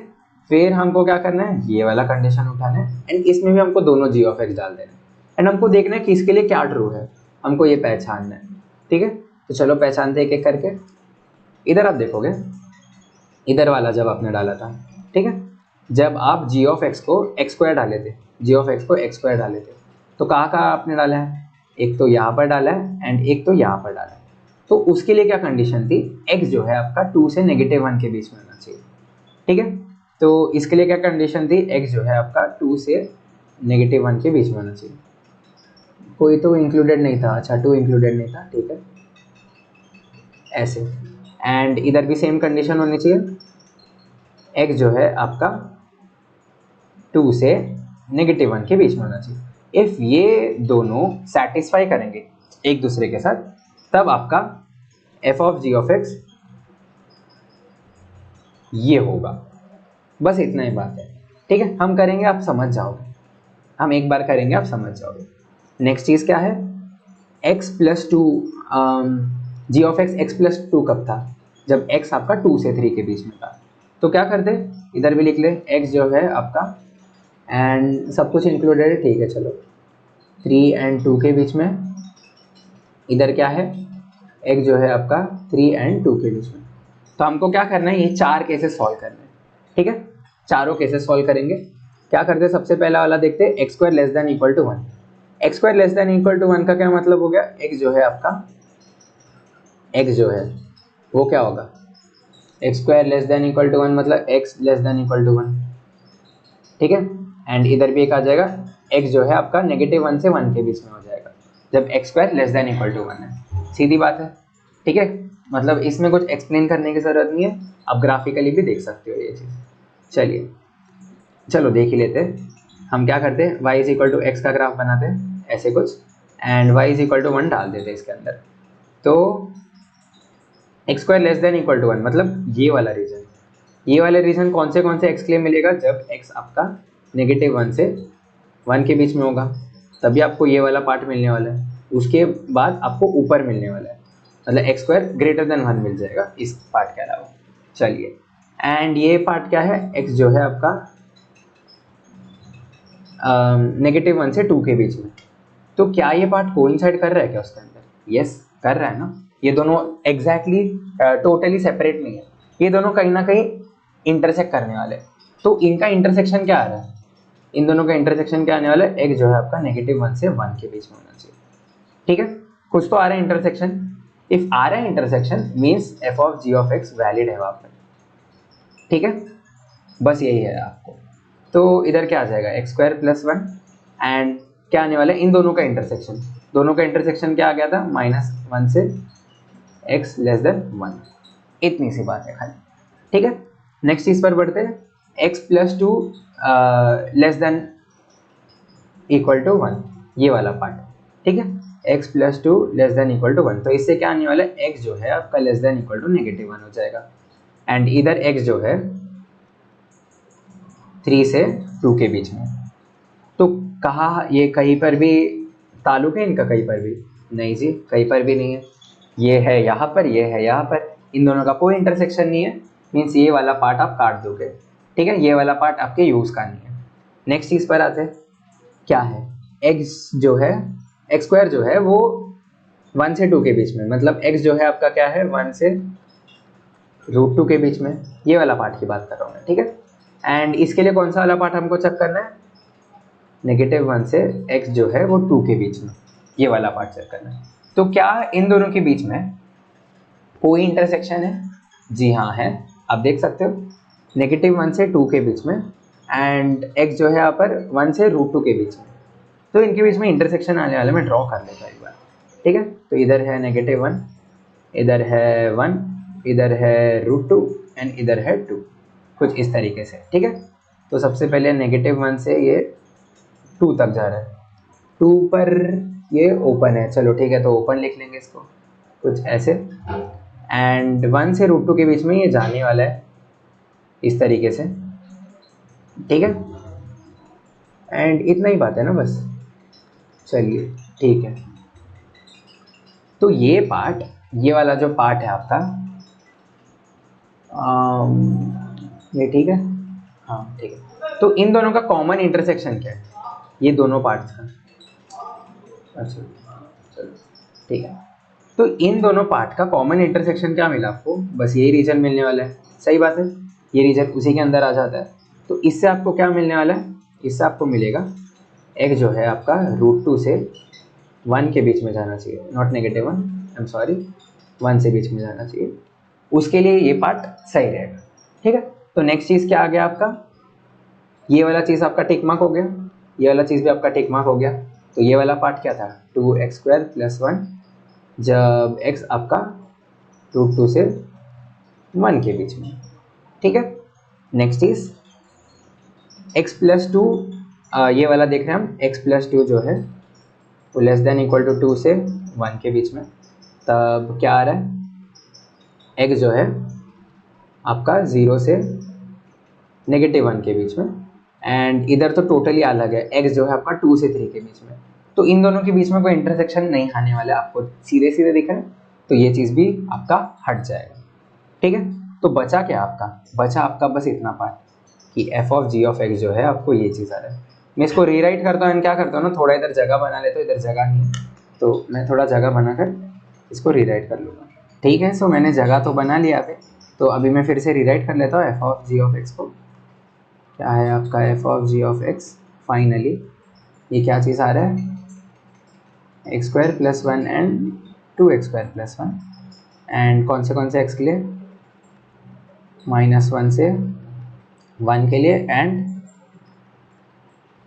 फिर हमको क्या करना है, ये वाला कंडीशन उठाना है एंड इसमें भी हमको दोनों जी ऑफ एक्स डाल देना है एंड हमको देखना है कि इसके लिए क्या ट्रू है, हमको ये पहचानना है, ठीक है। तो चलो पहचानते एक एक करके। इधर आप देखोगे, इधर वाला जब आपने डाला था, ठीक है, जब आप जी ऑफ एक्स को x² डाले थे, जी ऑफ एक्स को x² डाले थे, तो कहाँ कहाँ आपने डाला है, एक तो यहाँ पर डाला है एंड एक तो यहाँ पर डाला है। तो उसके लिए क्या कंडीशन थी, x जो है आपका 2 से -1 के बीच में होना चाहिए, ठीक है। तो इसके लिए क्या कंडीशन थी, x जो है आपका 2 से -1 के बीच में होना चाहिए। कोई तो इंक्लूडेड नहीं था, अच्छा 2 इंक्लूडेड नहीं था, ठीक है, ऐसे। एंड इधर भी सेम कंडीशन होनी चाहिए, x जो है आपका 2 से -1 के बीच में होना चाहिए। इफ ये दोनों सेटिस्फाई करेंगे एक दूसरे के साथ, तब आपका f of ji of x ये होगा, बस इतना ही बात है, ठीक है। हम करेंगे आप समझ जाओगे, हम एक बार करेंगे आप समझ जाओगे। नेक्स्ट चीज़ क्या है, x plus 2, g of x x plus 2 कब था, जब x आपका 2 से 3 के बीच में था। तो क्या करते, इधर भी लिख ले, x जो है आपका एंड सब कुछ इंक्लूडेड है, ठीक है, चलो 3 एंड 2 के बीच में। इधर क्या है, x जो है आपका 3 एंड 2 के बीच में। तो हमको क्या करना है, ये 4 केसेस सॉल्व करने हैं, ठीक है, चारों केसेस सॉल्व करेंगे क्या करते हैं, सबसे पहला वाला देखते हैं, x square less than equal to 1। X square less than equal to 1 का क्या मतलब हो गया, एक्स जो है आपका, एक्स जो है वो क्या होगा, x square less than equal to 1 मतलब x less than equal to 1, ठीक है। एंड इधर भी एक आ जाएगा, एक्स जो है आपका -1 से 1 के बीच में हो जाएगा जब x square less than equal to 1 है। सीधी बात है, ठीक है। मतलब इसमें कुछ एक्सप्लेन करने की ज़रूरत नहीं है, आप ग्राफिकली भी देख सकते हो ये चीज़। चलिए चलो देख ही लेते हैं। हम क्या करते हैं, y is equal to x का ग्राफ बनाते हैं ऐसे कुछ, and y is equal to 1 डाल देते हैं इसके अंदर। तो x square less than equal to 1 मतलब ये वाला रीजन, ये वाले रीजन कौन से एक्स के लिए मिलेगा, जब x आपका -1 से 1 के बीच में होगा तभी आपको ये वाला पार्ट मिलने वाला है। उसके बाद आपको ऊपर मिलने वाला है, मतलब एक्स स्क्वायर ग्रेटर देन 1 मिल जाएगा इस पार्ट के अलावा। चलिए, एंड ये पार्ट क्या है, x जो है आपका -1 से 2 के बीच में। तो क्या ये पार्ट कोइंसाइड कर रहा है क्या उसके अंदर, यस कर रहा है ना। ये दोनों एग्जैक्टली टोटली सेपरेट नहीं है, ये दोनों कहीं ना कहीं इंटरसेक्ट करने वाले। तो इनका इंटरसेक्शन क्या आ रहा है, इन दोनों का इंटरसेक्शन क्या आने वाला है, एक्स जो है आपका -1 से 1 के बीच में होना चाहिए, ठीक है। कुछ तो आ रहा है इंटरसेक्शन, इफ आ रहा है intersection means f of ji of x valid है वहाँ पर, ठीक है। बस यही है आपको। तो इधर क्या आ जाएगा, एक्स स्क्वायर प्लस 1 एंड क्या आने वाला है, इन दोनों का इंटरसेक्शन, दोनों का इंटरसेक्शन क्या आ गया था, -1 से x लेस देन 1। इतनी सी बात है खाली, ठीक है। नेक्स्ट चीज पर बढ़ते हैं, x plus 2 less than equal to 1, ये वाला पार्ट, ठीक है। x plus 2 less than equal to 1, तो इससे क्या आने वाला है, x जो है आपका लेस देन इक्वल टू -1 हो जाएगा। एंड इधर x जो है 3 से 2 के बीच में। तो कहा ये कहीं पर भी ताल्लुक है इनका, कहीं पर भी नहीं जी, कहीं पर भी नहीं है। ये है यहाँ पर, ये है यहाँ पर, इन दोनों का कोई इंटरसेक्शन नहीं है, मीन्स ये वाला पार्ट आप काट दोगे, ठीक है। ये वाला पार्ट आपके यूज़ का नहीं है। नेक्स्ट चीज़ पर आते हैं, क्या है, एक्स जो है, एक्स स्क्वायर जो है वो 1 से 2 के बीच में, मतलब एक्स जो है आपका क्या है 1 से √2 के बीच में, ये वाला पार्ट की बात कर रहा हूँ मैं, ठीक है। एंड इसके लिए कौन सा वाला पार्ट हमको चेक करना है, -1 से x जो है वो 2 के बीच में, ये वाला पार्ट चेक करना है। तो क्या इन दोनों के बीच में कोई इंटरसेक्शन है, जी हाँ है, आप देख सकते हो -1 से 2 के बीच में, एंड x जो है यहाँ पर 1 से √2 के बीच में। तो इनके बीच में इंटरसेक्शन आने वाले, मैं ड्रॉ कर लेता हूँ एक बार, ठीक है। तो इधर है -1, इधर है 1, इधर है √2 एंड इधर है 2, कुछ इस तरीके से, ठीक है। तो सबसे पहले -1 से ये 2 तक जा रहा है, 2 पर ये ओपन है, चलो ठीक है, तो ओपन लिख लेंगे इसको कुछ ऐसे। एंड 1 से √2 के बीच में ये जाने वाला है इस तरीके से, ठीक है। एंड इतना ही बात है ना बस, चलिए ठीक है। तो ये पार्ट, ये वाला जो पार्ट है आपका, ये ठीक है, हाँ ठीक है। तो इन दोनों का कॉमन इंटरसेक्शन क्या है, ये दोनों पार्ट्स का, अच्छा चलो ठीक है। तो इन दोनों पार्ट का कॉमन इंटरसेक्शन क्या मिला आपको, बस यही रीजन मिलने वाला है, सही बात है, ये रीजन उसी के अंदर आ जाता है। तो इससे आपको क्या मिलने वाला है, इससे आपको मिलेगा x जो है आपका √2 से 1 के बीच में जाना चाहिए, नॉट -1, आई एम सॉरी, 1 से बीच में जाना चाहिए, उसके लिए ये पार्ट सही रहेगा, ठीक है। तो नेक्स्ट चीज़ क्या आ गया आपका, ये वाला चीज़ आपका टिक मार्क हो गया, ये वाला चीज़ भी आपका टिक मार्क हो गया। तो ये वाला पार्ट क्या था, 2x² + 1, जब x आपका √2 से 1 के बीच में, ठीक है। नेक्स्ट चीज़ x + 2, ये वाला देख रहे हैं हम, x + 2 जो है वो लेस देन इक्वल टू 2 से 1 के बीच में, तब क्या आ रहा है, x जो है आपका 0 से -1 के बीच में, एंड इधर तो टोटली अलग है, x जो है आपका 2 से 3 के बीच में। तो इन दोनों के बीच में कोई इंटरसेक्शन नहीं आने वाला है, आपको सीधे सीधे दिख रहा है, तो ये चीज़ भी आपका हट जाएगा, ठीक है। तो बचा क्या आपका, बचा आपका बस इतना पार्ट कि f of ji of x जो है आपको ये चीज़ आ रहा है। मैं इसको रीराइट करता हूँ, क्या करता हूँ ना, थोड़ा इधर जगह बना लेता हूँ, इधर जगह नहीं है तो मैं थोड़ा जगह बनाकर इसको रीराइट कर लूँगा, ठीक है। सो मैंने जगह तो बना लिया अभी, तो अभी मैं फिर से रीराइट कर लेता हूँ f of ji of x को। क्या है आपका f of ji of x finally, ये क्या चीज़ आ रहा है, x square plus one and two x square plus one, and कौन से एक्स के लिए, -1 से 1 के लिए एंड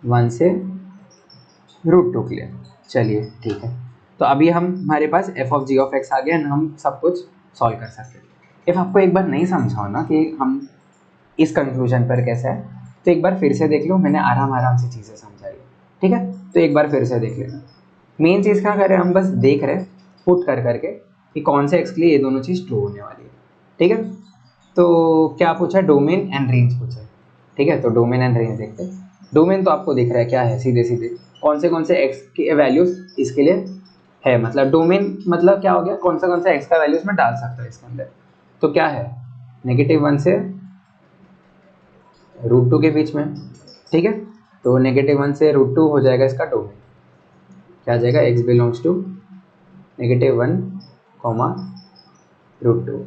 1 से √2 के लिए। चलिए ठीक है, तो अभी हमारे पास F of ji of X आ गया एंड हम सब कुछ सॉल्व कर सकते हैं। इफ़ आपको एक बार नहीं समझा हो ना कि हम इस कंक्लूजन पर कैसे है, तो एक बार फिर से देख लो, मैंने आराम से चीज़ें समझाई, ठीक है, तो एक बार फिर से देख लेना। मेन चीज़ क्या कर रहे हैं, हम बस देख रहे हैं पुट कर करके कि कौन से एक्स के लिए ये दोनों चीज़ ट्रू होने वाली है, ठीक है। तो क्या पूछा, डोमेन एंड रेंज पूछा, ठीक है, तो डोमेन एंड रेंज देखते हैं। डोमेन तो आपको दिख रहा है क्या है, सीधे सीधे कौन से एक्स के वैल्यूज इसके लिए है, मतलब डोमेन मतलब क्या हो गया, कौन सा एक्स का वैल्यूज में डाल सकता है इसके अंदर। तो क्या है, -1 से √2 के बीच में, ठीक है, तो -1 से √2 हो जाएगा इसका डोमेन, क्या आ जाएगा, x बिलोंग्स टू -1, √2,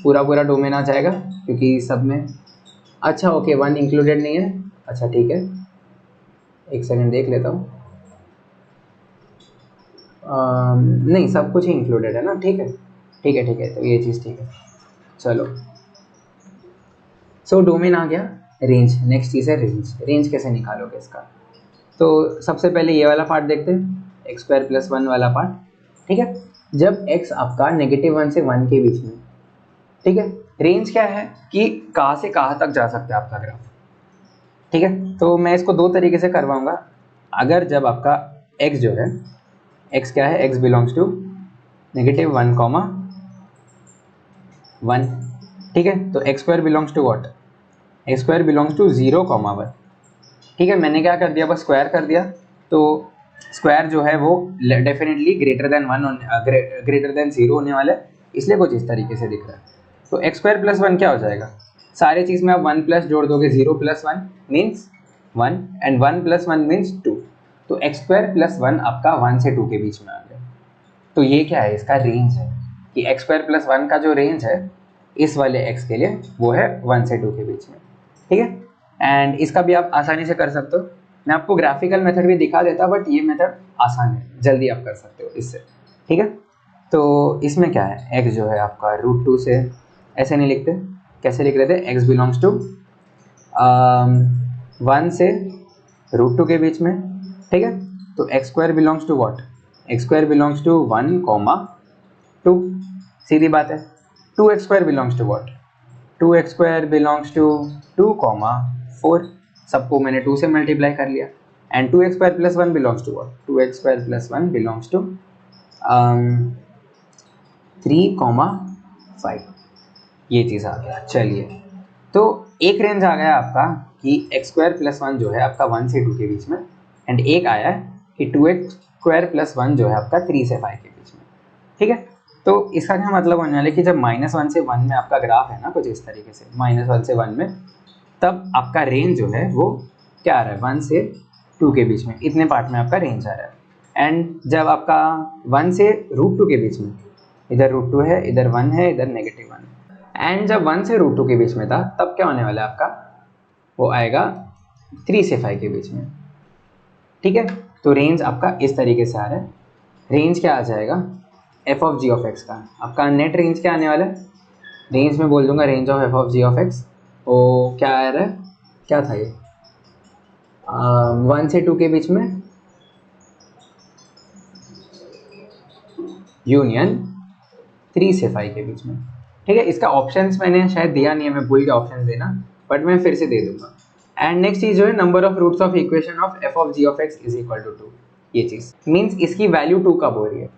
पूरा डोमेन आ जाएगा क्योंकि सब में, अच्छा ओके 1 इंक्लूडेड नहीं है, अच्छा ठीक है, एक सेकंड देख लेता हूँ, नहीं सब कुछ ही इंक्लूडेड है ना, ठीक है ठीक है, तो ये चीज़ ठीक है, चलो। सो डोमेन आ गया, रेंज नेक्स्ट चीज़ है, रेंज कैसे निकालोगे इसका। तो सबसे पहले ये वाला पार्ट देखते हैं, एक्स स्क्वायर प्लस वन वाला पार्ट, ठीक है। जब x आपका -1 से 1 के बीच में, ठीक है, रेंज क्या है कि कहाँ से कहाँ तक जा सकता है आपका ग्राफ, ठीक है। तो मैं इसको दो तरीके से करवाऊंगा। अगर जब आपका x जो है, x क्या है, x बिलोंग्स टू -1, 1, ठीक है, तो x square belongs to what, x square belongs to 0, 1, ठीक है। मैंने क्या कर दिया, बस स्क्वायर कर दिया, तो स्क्वायर जो है वो डेफिनेटली ग्रेटर देन 0 होने वाला है, इसलिए कुछ इस तरीके से दिख रहा है। तो एक्स स्क्वायर प्लस 1 क्या हो जाएगा, सारे चीज़ में आप 1 प्लस जोड़ दोगे, 0 plus 1 means 1 and 1 plus 1 means 2, तो एक्स स्क्वायर प्लस 1 आपका 1 से 2 के बीच में आ गया। तो ये क्या है, इसका रेंज है कि एक्स स्क्वायर प्लस 1 का जो रेंज है इस वाले x के लिए वो है 1 से 2 के बीच में, ठीक है। एंड इसका भी आप आसानी से कर सकते हो, मैं आपको ग्राफिकल मेथड भी दिखा देता, बट ये मेथड आसान है, जल्दी आप कर सकते हो इससे, ठीक है। तो इसमें क्या है, x जो है आपका √2 से, ऐसे नहीं लिखते, कैसे लिख रहे थे, x बिलोंग्स टू 1 से √2 के बीच में, ठीक है। तो x square belongs to what, x square belongs to 1, 2, सीधी बात है। 2x square belongs to what, 2x square belongs to 2, 4, सबको मैंने 2 से मल्टीप्लाई कर लिया, and 2x square plus 1 belongs to what, 2x square plus 1 belongs to 3, 5, ये चीज़ आ गया। चलिए, तो एक रेंज आ गया आपका कि एक्स स्क्वायर प्लस 1 जो है आपका 1 से 2 के बीच में, एंड एक आया है कि 2x स्क्वायर प्लस 1 जो है आपका 3 से 5 के बीच में, ठीक है। तो इसका क्या मतलब होने वाला है कि जब -1 से 1 में आपका ग्राफ है ना कुछ इस तरीके से, -1 से 1 में, तब आपका रेंज जो है वो क्या आ रहा है, 1 से 2 के बीच में, इतने पार्ट में आपका रेंज आ रहा है। एंड जब आपका 1 से √2 के बीच में, इधर √2 है, इधर 1 है, इधर -1 है, एंड जब 1 से √2 के बीच में था, तब क्या होने वाला है आपका, वो आएगा 3 से 5 के बीच में, ठीक है। तो रेंज आपका इस तरीके से आ रहा है। रेंज क्या आ जाएगा, f of ji of x का आपका नेट रेंज क्या आने वाला है, रेंज में बोल दूंगा range of f of ji of x, वो क्या आ रहा है, क्या था ये, 1 से 2 के बीच में यूनियन 3 से 5 के बीच में, ठीक है। इसका ऑप्शंस मैंने शायद दिया नहीं है, मैं भूल गया ऑप्शन देना, बट मैं फिर से दे दूंगा। एंड नेक्स्ट चीज जो है, number of roots of equation of f of ji of x is equal to 2, ये चीज मीन्स इसकी वैल्यू 2 कब हो रही है,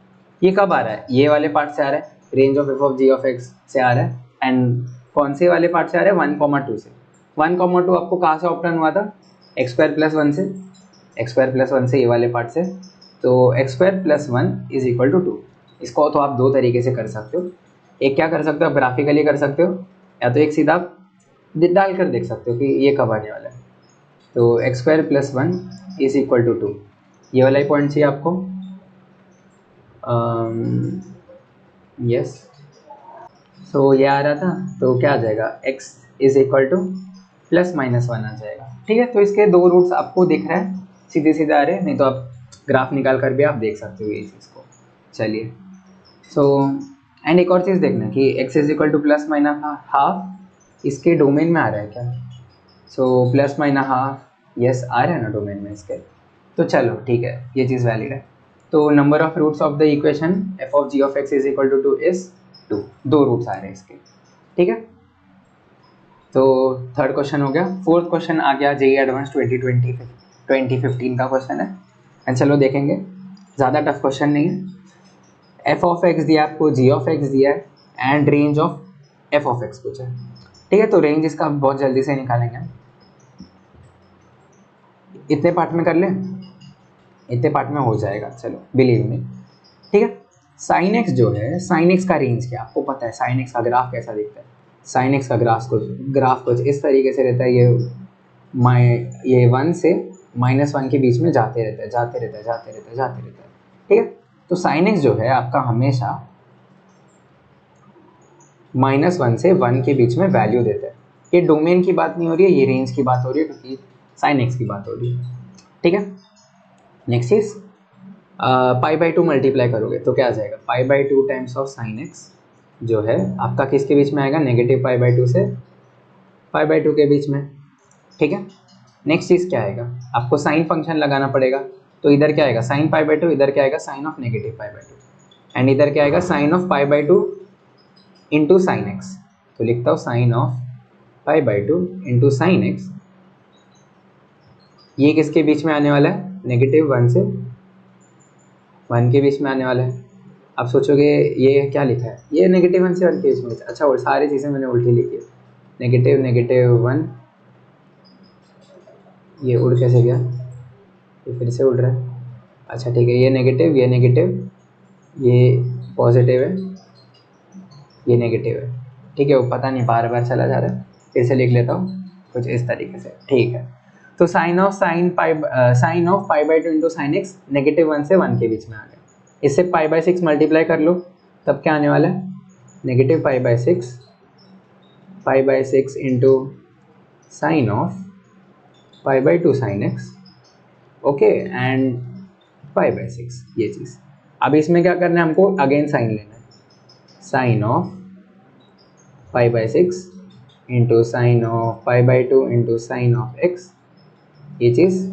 ये कब आ रहा है, ये वाले पार्ट से आ रहा है, range of f of ji of x से आ रहा है, एंड कौन से वाले पार्ट से आ रहा है, 1, 2 से। 1, 2 आपको कहाँ से ऑप्टन हुआ था, एक्स स्क्वायर प्लस 1 से, एक्स स्क्वायर प्लस 1 से, ये वाले पार्ट से, तो x square plus 1 is equal to 2। इसको तो आप दो तरीके से कर सकते हो, एक क्या कर सकते हो, आप ग्राफिकली कर सकते हो, या तो एक सीधा आप डाल कर देख सकते हो कि ये कब आने वाला है। तो x square plus 1 is equal to 2, ये वाला ही पॉइंट चाहिए आपको, यस। सो ये आ रहा था, तो क्या आ जाएगा, x इज इक्वल टू +-1 आ जाएगा। ठीक है, तो इसके दो रूट्स आपको दिख रहे हैं, सीधे सीधे आ रहे हैं, नहीं तो आप ग्राफ निकाल कर भी आप देख सकते हो ये चीज़ को। चलिए, सो एंड एक और चीज़ देखना कि x इज इक्वल टू +-हाफ इसके डोमेन में आ रहा है क्या। सो +-हाफ यस आ रहा है ना डोमेन में इसके, तो चलो ठीक है, ये चीज़ वैलिड है। तो number of roots of the equation f of g of x is equal to 2 is 2, दो रूट्स आ रहे हैं इसके। ठीक है, तो थर्ड क्वेश्चन हो गया। फोर्थ क्वेश्चन आ गया जेईई एडवांस 2015 का क्वेश्चन है, एंड चलो देखेंगे, ज़्यादा टफ क्वेश्चन नहीं है। f ऑफ x दिया आपको, g ऑफ x दिया है and range of f of x पूछा है। ठीक है, तो रेंज इसका बहुत जल्दी से निकालेंगे, इतने पार्ट में कर लें, इतने पार्ट में हो जाएगा, चलो बिलीव मी। ठीक है, साइन एक्स जो है, साइन एक्स का रेंज क्या आपको पता है, साइन एक्स का ग्राफ कैसा दिखता है। साइन एक्स का ग्राफ कुछ इस तरीके से रहता है, ये 1 से -1 के बीच में जाते रहता है, जाते रहता है, जाते रहता है, जाते रहता है। ठीक है, तो साइन एक्स जो है आपका हमेशा -1 से 1 के बीच में वैल्यू देता है। ये डोमेन की बात नहीं हो रही है, ये रेंज की बात हो रही है, क्योंकि साइन एक्स की बात हो रही है। ठीक है, नेक्स्ट चीज π/2 मल्टीप्लाई करोगे तो क्या आ जाएगा, π/2 टाइम्स ऑफ साइन एक्स जो है आपका किसके बीच में आएगा, -π/2 से π/2 के बीच में। ठीक है, नेक्स्ट चीज़ क्या आएगा, आपको साइन फंक्शन लगाना पड़ेगा, तो इधर क्या आएगा साइन π/2, इधर क्या आएगा साइन ऑफ -π/2, एंड इधर क्या आएगा sine of π/2 into sine X. तो लिखता हूँ sine of π/2 into sine X, ये किसके बीच में आने वाला है, -1 से 1 के बीच में आने वाला है। आप सोचोगे ये क्या लिखा है, ये -1 से 1 के बीच में, अच्छा वो सारी चीज़ें मैंने उल्टी लिखी है, -1, ये उड़ कैसे गया, ये फिर से उड़ रहा है, अच्छा ठीक है, ये नेगेटिव, ये पॉजिटिव है, ये नेगेटिव है। ठीक है, वो पता नहीं बार बार चला जा रहा है, फिर से लिख लेता हूँ कुछ इस तरीके से। ठीक है, तो sine of π/2 into sine X -1 से 1 के बीच में आ गया। इससे π/6 मल्टीप्लाई कर लो, तब क्या आने वाला है, -π/6 into sine of π/2 sine X, okay, and π/6 ये चीज़। अब इसमें क्या करना है, हमको अगेन साइन लेना है, sine of π/6 into sine of π/2 into sine of x, ये चीज़।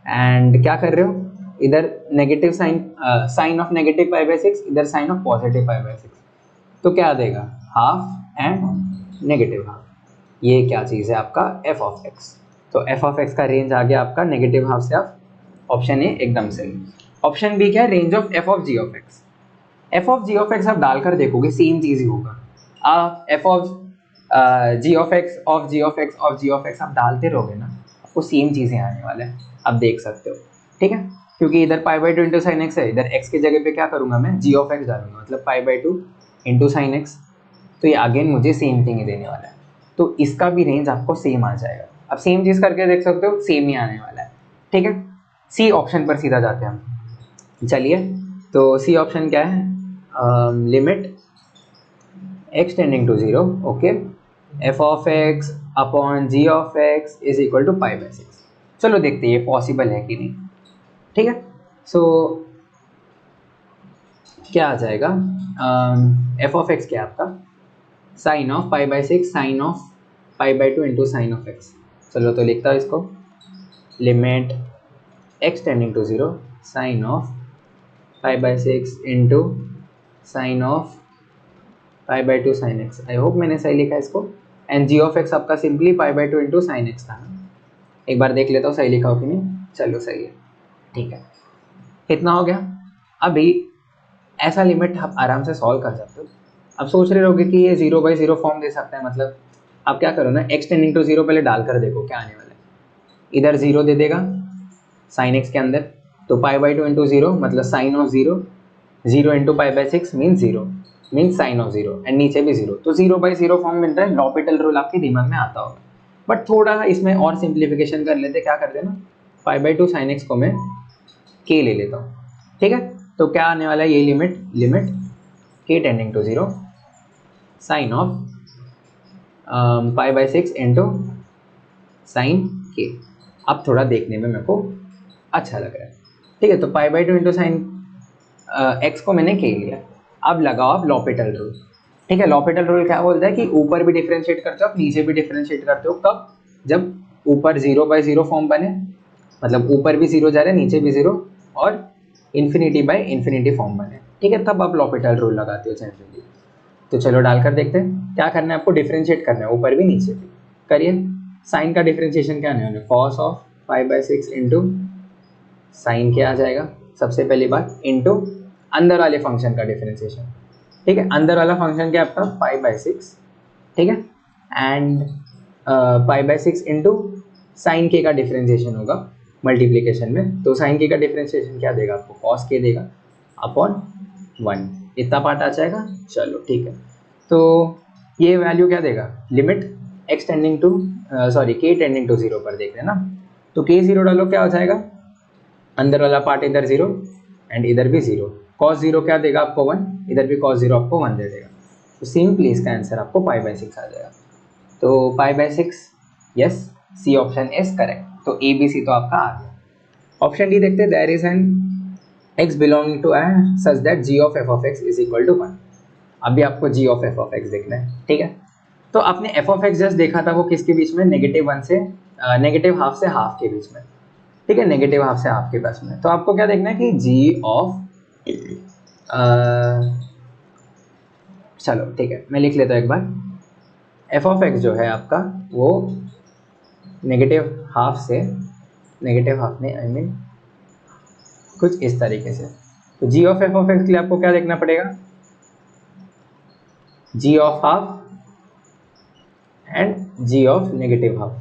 एंड क्या कर रहे हो, इधर नेगेटिव साइन ऑफ -π/6, इधर साइन ऑफ पॉजिटिव π/6, तो क्या देगा हाफ एंड -हाफ, ये क्या चीज़ है आपका f ऑफ x। तो f ऑफ x का रेंज आ गया आपका -हाफ से आप, ऑप्शन ए एकदम सही। ऑप्शन बी क्या है, range of f of g of x। f of g of x आप डालकर देखोगे सेम चीज़ ही होगा, आप f of g of x आप डालते रहोगे ना, आपको सेम चीज़ें आने वाले हैं, आप देख सकते हो। ठीक है, क्योंकि इधर π/2 इंटू साइन एक्स है, इधर x की जगह पे क्या करूँगा मैं, g ऑफ x डालूंगा, मतलब π/2 इंटू साइन एक्स, तो ये अगेन मुझे सेम थिंग ही देने वाला है, तो इसका भी रेंज आपको सेम आ जाएगा। अब सेम चीज़ करके देख सकते हो, सेम ही आने वाला है। ठीक है, सी ऑप्शन पर सीधा जाते हैं हम। चलिए, तो सी ऑप्शन क्या है, limit x tending to 0, okay, f of x upon g of x is equal to π/6। चलो देखते हैं ये पॉसिबल है कि नहीं। ठीक है, सो क्या आ जाएगा, f ऑफ x क्या है आपका, sine of π/6 sine of π/2 into sine of x। चलो तो लिखता हूँ इसको, limit x tending to 0 sine of π/6 into sine of π/2 sine x. I hope मैंने सही लिखा है इसको, एंड g ऑफ x आपका सिंपली π/2 इंटू साइन एक्स था ना, एक बार देख लेता हूँ सही लिखा हो कि नहीं। चलो सही है, ठीक है, कितना हो गया। अभी ऐसा लिमिट आप आराम से सॉल्व कर सकते हो। अब सोच रहे होगे कि ये 0/0 फॉर्म दे सकता है, मतलब आप क्या करो ना, x टेंडिंग टू 0 पहले डाल कर देखो क्या आने वाला है। इधर 0 दे देगा साइन एक्स के अंदर, तो π/2 इंटू 0 मतलब sine of 0, 0 into π/6 mean 0 mean sine of 0, and नीचे भी 0, तो 0/0 फॉर्म मिल रहा है। लॉपिटल रूल आपके दिमाग में आता होगा, बट थोड़ा इसमें और सिंप्लीफिकेशन कर लेते, क्या कर देना, π/2 साइन एक्स को मैं k ले लेता हूँ। ठीक है, तो क्या आने वाला है, ये limit k tending to 0 sine of π/6 into sine K. अब थोड़ा देखने में मेरे को अच्छा लग रहा है, ठीक है। तो pi by two into sine x को मैंने के लिया। अब लगाओ आप लॉपिटल रूल, ठीक है। लॉपिटल रूल क्या बोलता है कि ऊपर भी डिफरेंशिएट करते हो आप, नीचे भी डिफरेंशिएट करते हो, कब? जब ऊपर 0/0 फॉर्म बने, मतलब ऊपर भी 0 जा रहा है, नीचे भी 0, और इन्फिनिटी फॉर्म बने, ठीक है, तब आप लॉपिटल रूल लगाते हो जनरली। तो चलो डालकर देखते हैं क्या करना है आपको। डिफरेंशिएट करना है ऊपर भी नीचे भी, करिए। साइन का डिफरेंशिएशन क्या है, कॉस ऑफ 5/6 इंटू साइन क्या आ जाएगा सबसे पहली बात, इंटू अंदर वाले फंक्शन का डिफरेंशिएशन, ठीक है। अंदर वाला फंक्शन क्या आपका 5/6, ठीक है, एंड 5/6 इंटू साइन के का डिफरेंशिएशन होगा मल्टीप्लीकेशन में। तो साइन के का डिफरेंशिएशन क्या देगा आपको, कॉस के देगा अपॉन 1, इतना पार्ट आ जाएगा। चलो ठीक है, तो ये वैल्यू क्या देगा, लिमिट एक्स टेंडिंग टू के टेंडिंग टू 0 पर देख रहे हैं ना। तो के 0 डालो, क्या हो जाएगा, अंदर वाला पार्ट इधर 0 एंड इधर भी 0, cos 0 क्या देगा आपको 1, इधर भी cos 0 आपको 1 दे देगा। तो सिंपली इसका आंसर आपको पाई/6 आ जाएगा। तो पाई/6, yes, C option is correct. तो ए बी सी तो आपका आ गया। ऑप्शन डी देखते हैं, there is an x belonging to such that g of f of x is equal to 1। अभी आपको g of f of x देखना है, ठीक है। तो आपने f ऑफ x जस्ट देखा था, वो किसके बीच में, -1 से -हाफ से हाफ के बीच में, ठीक है, -हाफ से हाफ के पास में। तो आपको क्या देखना है कि g ऑफ चलो ठीक है, मैं लिख लेता हूँ एक बार। f ऑफ x जो है आपका वो -हाफ से, -हाफ में आई मीन कुछ इस तरीके से। तो g of f of x के लिए आपको क्या देखना पड़ेगा, g of half and g of -half,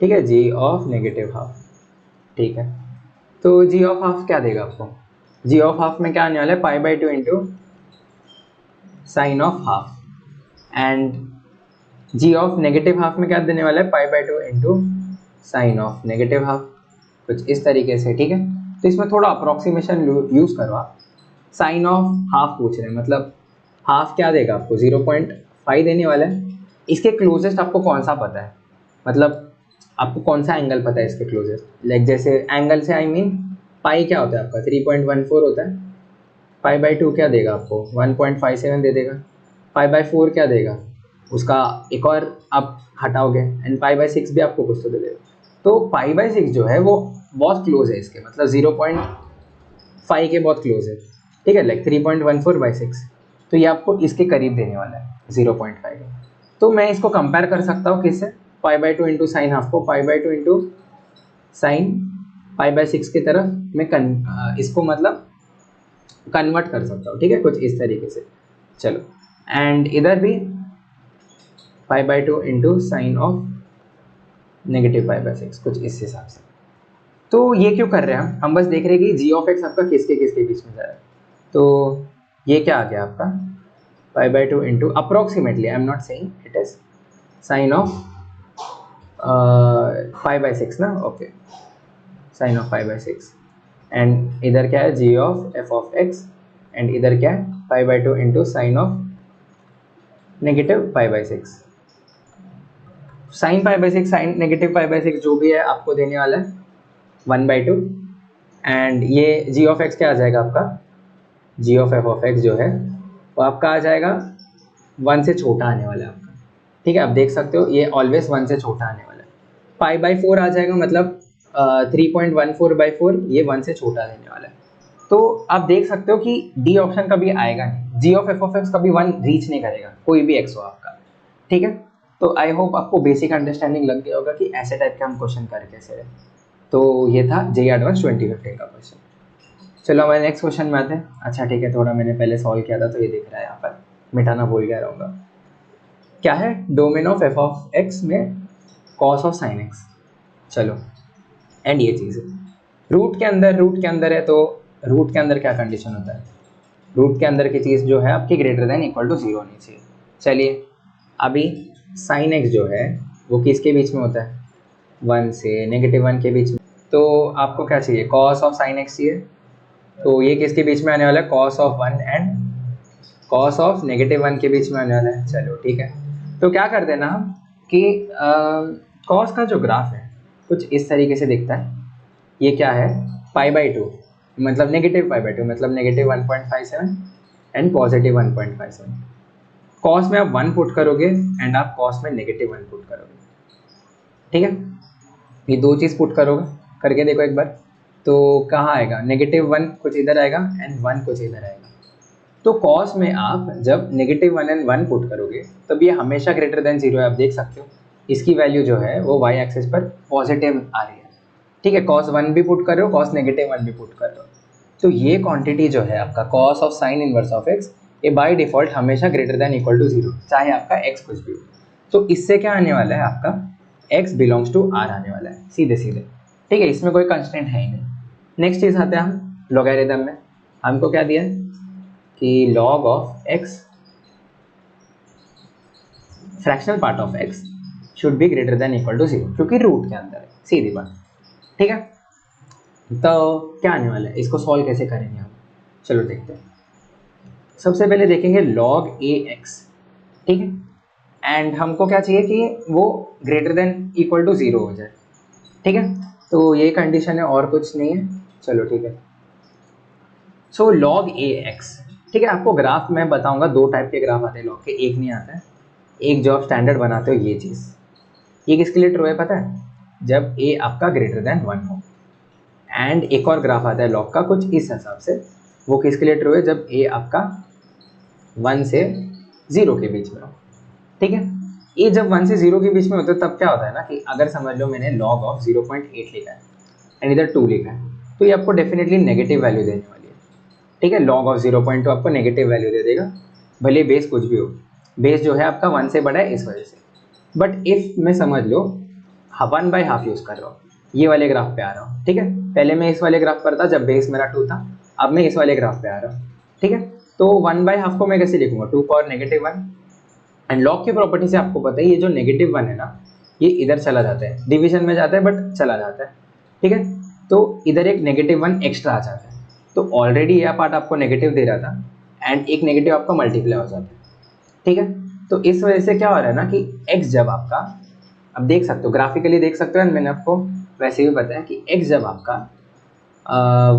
ठीक है, g ऑफ -हाफ, ठीक है। तो g ऑफ हाफ क्या देगा आपको, g ऑफ हाफ में क्या आने वाला है, पाई/2 into sine of half, and g of -half में क्या देने वाला है, पाई/2 इंटू साइन ऑफ -हाफ, कुछ इस तरीके से, ठीक है। तो इसमें थोड़ा अप्रोक्सीमेशन यूज़ करो आप। साइन ऑफ हाफ पूछ रहे हैं, मतलब हाफ क्या देगा आपको, 0.5 देने वाला है। इसके क्लोजेस्ट आपको कौन सा पता है, मतलब आपको कौन सा एंगल पता है इसके क्लोजेस्ट, लाइक जैसे एंगल से आई मीन पाई क्या होता है आपका 3.14 होता है, पाई/2 क्या देगा आपको 1.57 दे देगा, पाई/4 क्या देगा उसका एक और आप हटाओगे, एंड पाई/6 भी आपको कुछ तो दे देगा। तो पाई/6 जो है वो बहुत क्लोज है इसके, मतलब 0.5 के बहुत क्लोज है, ठीक है, लाइक 3.14/6। तो ये आपको इसके करीब देने वाला है 0.5। तो मैं इसको कंपेयर कर सकता हूँ किससे, पाई/2 इंटू साइन हाफ को पाई/2 इंटू साइन पाई/6 की तरफ मैं इसको मतलब कन्वर्ट कर सकता हूँ, ठीक है, कुछ इस तरीके से। चलो, एंड इधर भी पाई/2 इंटू साइन ऑफ -पाई/6, कुछ इस हिसाब से। तो ये क्यों कर रहे हैं हम बस देख रहे हैं कि g ऑफ x आपका किसके किसके बीच में जा रहा है। तो ये क्या आ गया आपका, पाई/2 into approximately, I am not saying it is sine of पाई/6 ना, ओके, साइन ऑफ पाई/6, एंड इधर क्या है g of f of x, and इधर क्या है पाई/2 इंटू साइन ऑफ -पाई/6। साइन पाई/6 साइन -पाई/6 जो भी है आपको देने वाला है 1/2, एंड ये g ऑफ x क्या आ जाएगा आपका, g of f of x जो है वो आपका आ जाएगा 1 से छोटा आने वाला है आपका, ठीक है। आप देख सकते हो ये ऑलवेज 1 से छोटा आने वाला है। पाई/4 आ जाएगा, मतलब 3.14/4, ये 1 से छोटा देने वाला है। तो आप देख सकते हो कि डी ऑप्शन कभी आएगा नहीं, g of f of x कभी 1 रीच नहीं करेगा, कोई भी x हो आपका, ठीक है। तो आई होप आपको बेसिक अंडरस्टैंडिंग लग गया होगा कि ऐसे टाइप के हम क्वेश्चन कर कैसे हैं। तो ये था JEE एडवांस 2015 का क्वेश्चन। चलो हमारे नेक्स्ट क्वेश्चन में आते हैं। अच्छा ठीक है, थोड़ा मैंने पहले सॉल्व किया था तो ये दिख रहा है यहाँ पर, मिटाना भूल गया रहूँगा। क्या है, domain of f of x में cos ऑफ sin x। चलो, एंड ये चीज़ रूट के अंदर है, तो रूट के अंदर क्या कंडीशन होता है, रूट के अंदर की चीज़ जो है आपकी ग्रेटर देन इक्वल टू 0 होनी चाहिए। चलिए, अभी sin x जो है वो किसके बीच में होता है, 1 से -1 के बीच में। तो आपको क्या चाहिए, cos ऑफ sin x चाहिए। तो ये किसके बीच में आने वाला है, cos of 1 and cos of -1 के बीच में आने वाला है। चलो ठीक है, तो क्या कर देना हम, कि कॉस का जो ग्राफ है कुछ इस तरीके से दिखता है। ये क्या है, π/2, मतलब -π/2, मतलब -1.57 एंड पॉजिटिव 1.57। कॉस में आप 1 पुट करोगे एंड आप कॉस में -1 पुट करोगे, ठीक है। ये दो चीज़ पुट करोगे, करके देखो एक बार, तो कहाँ आएगा, -1 कुछ इधर आएगा एंड 1 कुछ इधर आएगा। तो कॉस में आप जब -1 एंड 1 पुट करोगे तब ये हमेशा ग्रेटर देन 0 है। आप देख सकते हो इसकी वैल्यू जो है वो y एक्सिस पर पॉजिटिव आ रही है, ठीक है। cos 1 भी पुट कर रहे हो, cos -1 भी पुट कर रहे हो, तो ये क्वांटिटी जो है आपका cos of sine inverse of x, ये बाय डिफॉल्ट हमेशा ग्रेटर देन इक्वल टू 0, चाहे आपका x कुछ भी हो। तो इससे क्या आने वाला है, आपका x बिलोंग्स टू r आने वाला है, सीधे सीधे, ठीक है। इसमें कोई कंस्टेंट है ही नहीं। नेक्स्ट चीज़ आते हैं हम लॉगरिथम में। हमको क्या दिया है कि log of x, fractional part of x should be greater than equal to 0, क्योंकि रूट के अंदर है, सीधी बात, ठीक है। तो क्या आने वाला है, इसको सॉल्व कैसे करेंगे हम, चलो देखते हैं। सबसे पहले देखेंगे log ax, ठीक है, एंड हमको क्या चाहिए कि वो ग्रेटर देन इक्वल टू 0 हो जाए, ठीक है। तो ये कंडीशन है और कुछ नहीं है, चलो ठीक है। सो log ax, ठीक है। आपको ग्राफ मैं बताऊंगा, दो टाइप के ग्राफ आते हैं लॉग के, एक नहीं आता है, एक जो आप स्टैंडर्ड बनाते हो ये चीज़, ये किसके लिए ट्रू है पता है, जब a आपका ग्रेटर देन 1 हो। एंड एक और ग्राफ आता है लॉग का कुछ इस हिसाब से, वो किसके लिए ट्रू है, जब a आपका 1 से 0 के बीच में हो, ठीक है। ये जब 1 से 0 के बीच में होता है तब क्या होता है ना कि अगर समझ लो मैंने log ऑफ 0.8 लिखा है एंड इधर 2 लिखा है, तो ये आपको डेफिनेटली नेगेटिव वैल्यू देने वाली है, ठीक है। log ऑफ 0.2 आपको नेगेटिव वैल्यू दे देगा, भले बेस कुछ भी हो। बेस जो है आपका 1 से बड़ा है इस वजह से। बट इफ मैं समझ लो 1/2 यूज़ कर रहा हूँ, ये वाले ग्राफ पे आ रहा हूँ, ठीक है। पहले मैं इस वाले ग्राफ पर था जब बेस मेरा 2 था, अब मैं इस वाले ग्राफ पे आ रहा हूँ, ठीक है। तो 1/2 को मैं कैसे लिखूंगा, 2 पावर -1। एंड लॉग की प्रॉपर्टी से आपको पता है ये जो -1 है ना, ये इधर चला जाता है, डिवीजन में जाता है बट चला जाता है, ठीक है। तो इधर एक -1 एक्स्ट्रा आ जाता है, तो ऑलरेडी यह पार्ट आपको नेगेटिव दे रहा था एंड एक नेगेटिव आपका मल्टीप्लाई हो जाता है, ठीक है। तो इस वजह से क्या हो रहा है ना कि x जब आपका, अब देख सकते हो ग्राफिकली देख सकते हो, मैंने आपको वैसे भी बताया कि x जब आपका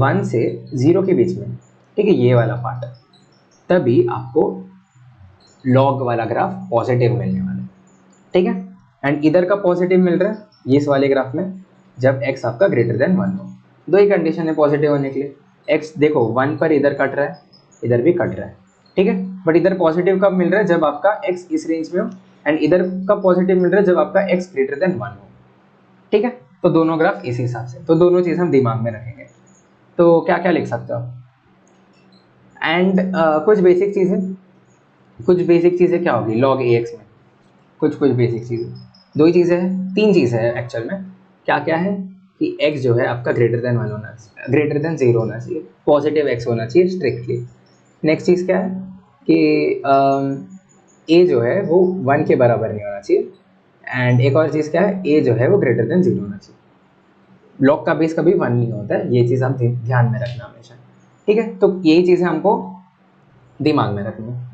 1 से 0 के बीच में, ठीक है, ये वाला पार्ट, तभी आपको लॉग वाला ग्राफ पॉजिटिव मिलने वाला है, ठीक है। एंड इधर का पॉजिटिव मिल रहा है ये इस वाले ग्राफ में जब x आपका ग्रेटर देन 1 हो। दो ही कंडीशन है पॉजिटिव होने के लिए। x देखो 1 पर इधर कट रहा है, इधर भी कट रहा है, ठीक है। बट इधर पॉजिटिव कब मिल रहा है, जब आपका x इस रेंज में हो, एंड इधर का पॉजिटिव मिल रहा है जब आपका x ग्रेटर देन 1 हो, ठीक है। तो दोनों ग्राफ इस हिसाब से, तो दोनों चीज़ हम दिमाग में रखेंगे। तो क्या क्या लिख सकते हो, एंड कुछ बेसिक चीज़ें क्या होगी log ax में, कुछ बेसिक चीज़ें, दो ही चीज़ें हैं, तीन चीज़ें हैं एक्चुअल में। क्या क्या है कि x जो है आपका ग्रेटर देन 1 होना चाहिए, ग्रेटर देन 0 होना चाहिए, पॉजिटिव x होना चाहिए स्ट्रिक्टली। नेक्स्ट चीज़ क्या है कि a जो है वो 1 के बराबर नहीं होना चाहिए, एंड एक और चीज़ क्या है, a जो है वो ग्रेटर देन 0 होना चाहिए। लॉग का बेस कभी 1 नहीं होता है, ये चीज़ आप ध्यान में रखना हमेशा, ठीक है। तो यही चीज़ें हमको दिमाग में रखनी है,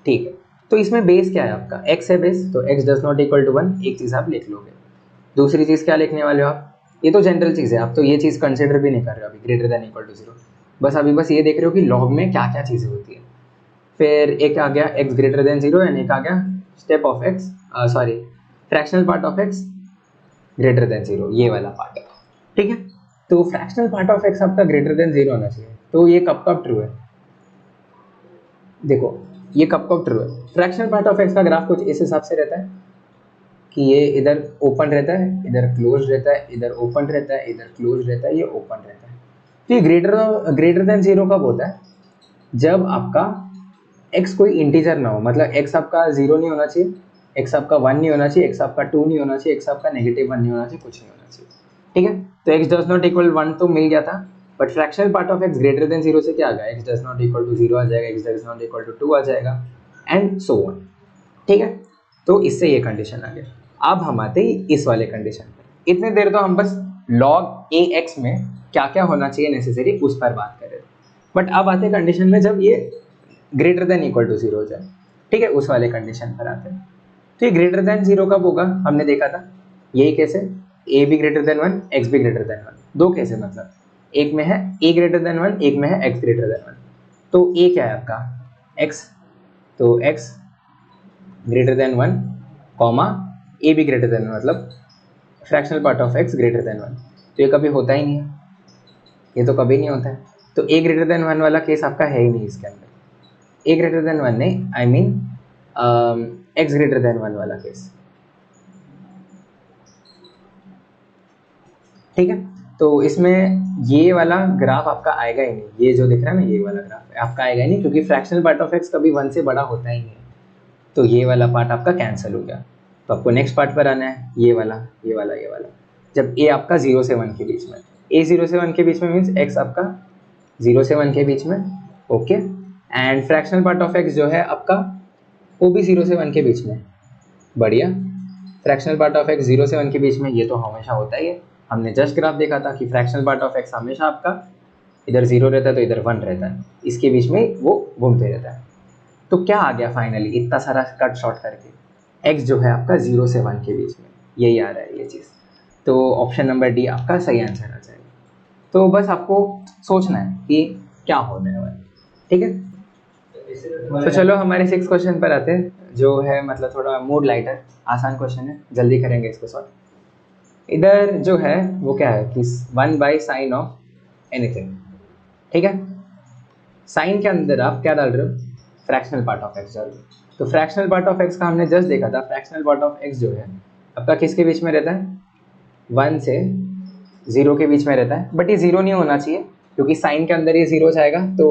ठीक है। तो इसमें बेस क्या है आपका, x है बेस, तो x does not equal to 1, एक चीज़ आप लिख लोगे। दूसरी चीज़ क्या लिखने वाले हो आप, ये तो जनरल चीज़ है, आप तो ये चीज़ कंसिडर भी नहीं कर रहे हो अभी, ग्रेटर देन इक्वल टू 0, बस अभी बस ये देख रहे हो कि लॉग में क्या क्या चीज़ें होती है। फिर एक आ गया x ग्रेटर देन 0 एंड एक आ गया step of x, sorry fractional part of x greater than 0, ये वाला पार्ट, ठीक है। तो फ्रैक्शनल पार्ट ऑफ x आपका ग्रेटर देन 0 होना चाहिए, तो ये कब कब ट्रू है, देखो ये कब कब ट्रू है। फ्रैक्शनल पार्ट ऑफ x का ग्राफ कुछ इस हिसाब से रहता है कि ये इधर ओपन रहता है, इधर क्लोज रहता है, इधर ओपन रहता है, इधर क्लोज रहता है, ये ओपन रहता है। तो ये ग्रेटर देन 0 कब होता है, जब आपका x कोई इंटीजर ना हो, मतलब x आपका 0 नहीं होना चाहिए, x आपका 1 नहीं होना चाहिए, x आपका 2 नहीं होना चाहिए, x आपका -1 नहीं होना चाहिए, कुछ नहीं होना चाहिए, ठीक है। तो x डज नॉट इक्वल 1 तो मिल गया था, but fractional part of x greater than 0 से क्या आ गया, x does not equal to 0 आ जाएगा, x does not equal to 2 आ जाएगा, एंड सो ऑन, ठीक है। तो इससे ये कंडीशन आ गया। अब हम आते हैं इस वाले कंडीशन पे। इतने देर तो हम बस log ax में क्या क्या होना चाहिए नेसेसरी उस पर बात कर रहे थे, बट अब आते हैं कंडीशन में जब ये ग्रेटर देन इक्वल टू 0 हो जाए, ठीक है, उस वाले कंडीशन पर आते हैं। तो ये ग्रेटर देन 0 कब होगा, हमने देखा था यही केस है, ए भी ग्रेटर देन 1, एक्स भी ग्रेटर देन 1, दो केस है मतलब, एक में है ए ग्रेटर देन 1, एक में है एक्स ग्रेटर देन 1। तो ए क्या है आपका एक्स, तो एक्स ग्रेटर देन 1 कॉमा ए भी ग्रेटर देन 1, मतलब fractional part of x greater than 1। तो ये कभी होता ही नहीं है, ये तो कभी नहीं होता है। तो ए ग्रेटर देन 1 वाला केस आपका है ही नहीं इसके अंदर, ए ग्रेटर देन 1 नहीं, I mean x greater than 1 वाला केस, ठीक है। तो इसमें ये वाला ग्राफ आपका आएगा ही नहीं, ये जो दिख रहा है ना ये वाला ग्राफ आपका आएगा ही नहीं, क्योंकि फ्रैक्शनल पार्ट ऑफ एक्स कभी 1 से बड़ा होता ही नहीं है। तो ये वाला पार्ट आपका कैंसिल हो गया। तो आपको नेक्स्ट पार्ट पर आना है, ये वाला ये वाला ये वाला, जब ए आपका 0 से 1 के बीच में, ए 0 से 1 के बीच में मीन्स एक्स आपका 0 से 1 के बीच में, okay. And fractional part of x जो है आपका वो भी 0 से 1 के बीच में, बढ़िया। फ्रैक्शनल पार्ट ऑफ एक्स 0 से 1 के बीच में, ये तो हमेशा होता ही है, हमने जस्ट ग्राफ देखा था कि फ्रैक्शनल पार्ट ऑफ एक्स हमेशा आपका इधर 0 रहता है तो इधर 1 रहता है, इसके बीच में वो घूमते रहता है। तो क्या आ गया फाइनली इतना सारा कट शॉर्ट करके, x जो है आपका 0 से 1 के बीच में, यही आ रहा है ये चीज़। तो ऑप्शन नंबर डी आपका सही आंसर आ जाएगा। तो बस आपको सोचना है कि क्या होने वाला है, ठीक है। तो चलो हमारे 6 क्वेश्चन पर आते हैं, जो है मतलब थोड़ा मूड लाइटर, आसान क्वेश्चन है, जल्दी करेंगे इसको सॉल्व। इधर जो है वो क्या है कि 1 बाई साइन ऑफ एनीथिंग, ठीक है। साइन के अंदर आप क्या डाल रहे हो, फ्रैक्शनल पार्ट ऑफ एक्स डाल रहे हो। तो फ्रैक्शनल पार्ट ऑफ एक्स का हमने जस्ट देखा था, फ्रैक्शनल पार्ट ऑफ एक्स जो है आपका किसके बीच में रहता है, 1 से 0 के बीच में रहता है। बट ये 0 नहीं होना चाहिए, क्योंकि साइन के अंदर ये 0 जाएगा तो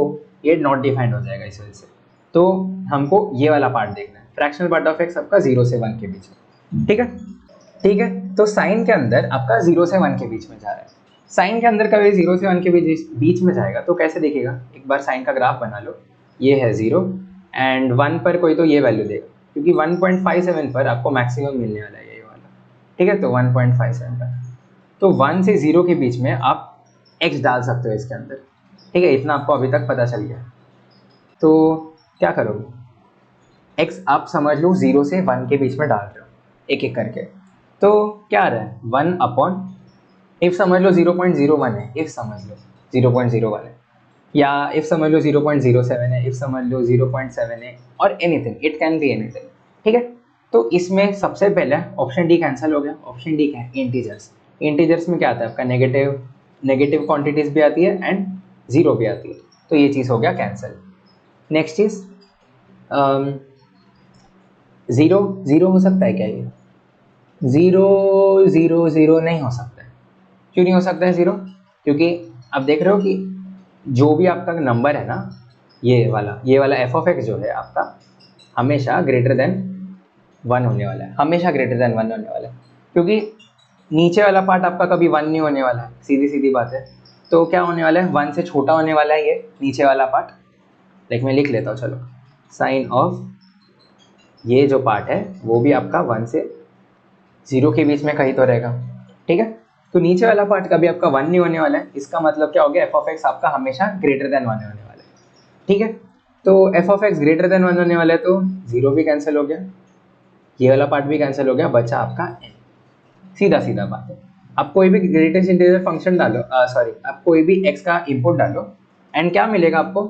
ये नॉट डिफाइंड हो जाएगा इस वजह से। तो हमको ये वाला पार्ट देखना है, फ्रैक्शनल पार्ट ऑफ एक्स आपका 0 से 1 के बीच में, ठीक है। ठीक है, तो साइन के अंदर आपका 0 से 1 के बीच में जा रहा है। साइन के अंदर कभी 0 से 1 के बीच में जाएगा तो कैसे दिखेगा, एक बार साइन का ग्राफ बना लो, ये है 0 एंड 1 पर कोई तो ये वैल्यू देगा, क्योंकि 1.57 पर आपको मैक्सिमम मिलने वाला है ये वाला, ठीक है। तो 1.57 पर, तो 1 से 0 के बीच में आप x डाल सकते हो इसके अंदर, ठीक है। इतना आपको अभी तक पता चल गया। तो क्या करोगे, x आप समझ लो 0 से 1 के बीच में डाल रहे हो एक एक करके, तो क्या आ रहा है 1 अपॉन, इफ समझ लो 0.01 है, इफ समझ लो 0.01 है, या इफ समझ लो 0.07 है, इफ समझ लो 0.7 है, और anything, it can be anything, ठीक है। तो इसमें सबसे पहले ऑप्शन डी कैंसिल हो गया। ऑप्शन डी क्या है, इंटीजर्स। इंटीजर्स में क्या आता है आपका नेगेटिव क्वांटिटीज भी आती है एंड 0 भी आती है, तो ये चीज़ हो गया कैंसिल। नेक्स्ट चीज़ 0 हो सकता है क्या, ये 0 नहीं हो सकता है। क्यों नहीं हो सकता है 0, क्योंकि आप देख रहे हो कि जो भी आपका नंबर है ना, ये वाला एफ ऑफ एक्स जो है आपका हमेशा ग्रेटर देन 1 होने वाला है, हमेशा ग्रेटर देन 1 होने वाला है, क्योंकि नीचे वाला पार्ट आपका कभी 1 नहीं होने वाला है, सीधी सीधी बात है। तो क्या होने वाला है, 1 से छोटा होने वाला है ये नीचे वाला पार्ट। लाइक मैं लिख लेता हूँ, चलो, साइन ऑफ ये जो पार्ट है वो भी आपका 1 से 0 के बीच में कहीं तो रहेगा, ठीक है। तो नीचे वाला पार्ट कभी आपका 1 नहीं होने वाला है, इसका मतलब क्या हो गया, एफ ऑफ एक्स आपका हमेशा ग्रेटर देन 1 होने वाला है, ठीक है। तो F of x greater than 1 होने वाला है, तो 0 भी कैंसिल हो गया, ये वाला पार्ट भी कैंसिल हो गया, बचा आपका n। सीधा सीधा बात है। आप कोई भी ग्रेटेस्ट इंटीजर फंक्शन डालो, आप कोई भी x का इनपुट डालो एंड क्या मिलेगा आपको,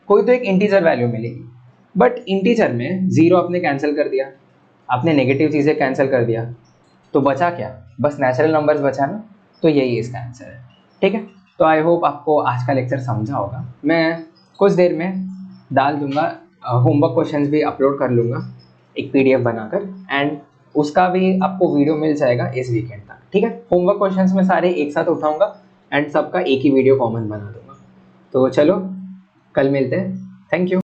कोई तो एक इंटीजर वैल्यू मिलेगी। बट इंटीजर में 0 आपने कैंसिल कर दिया, आपने नेगेटिव चीज़ें कैंसिल कर दिया, तो बचा क्या, बस नेचुरल नंबर्स बचा ना। तो यही इसका आंसर है, ठीक है। तो आई होप आपको आज का लेक्चर समझा होगा। मैं कुछ देर में डाल दूंगा, होमवर्क क्वेश्चंस भी अपलोड कर लूँगा एक PDF बनाकर, एंड उसका भी आपको वीडियो मिल जाएगा इस वीकेंड तक, ठीक है। होमवर्क क्वेश्चंस में सारे एक साथ उठाऊंगा एंड सबका एक ही वीडियो कॉमन बना दूंगा। तो चलो कल मिलते हैं, थैंक यू।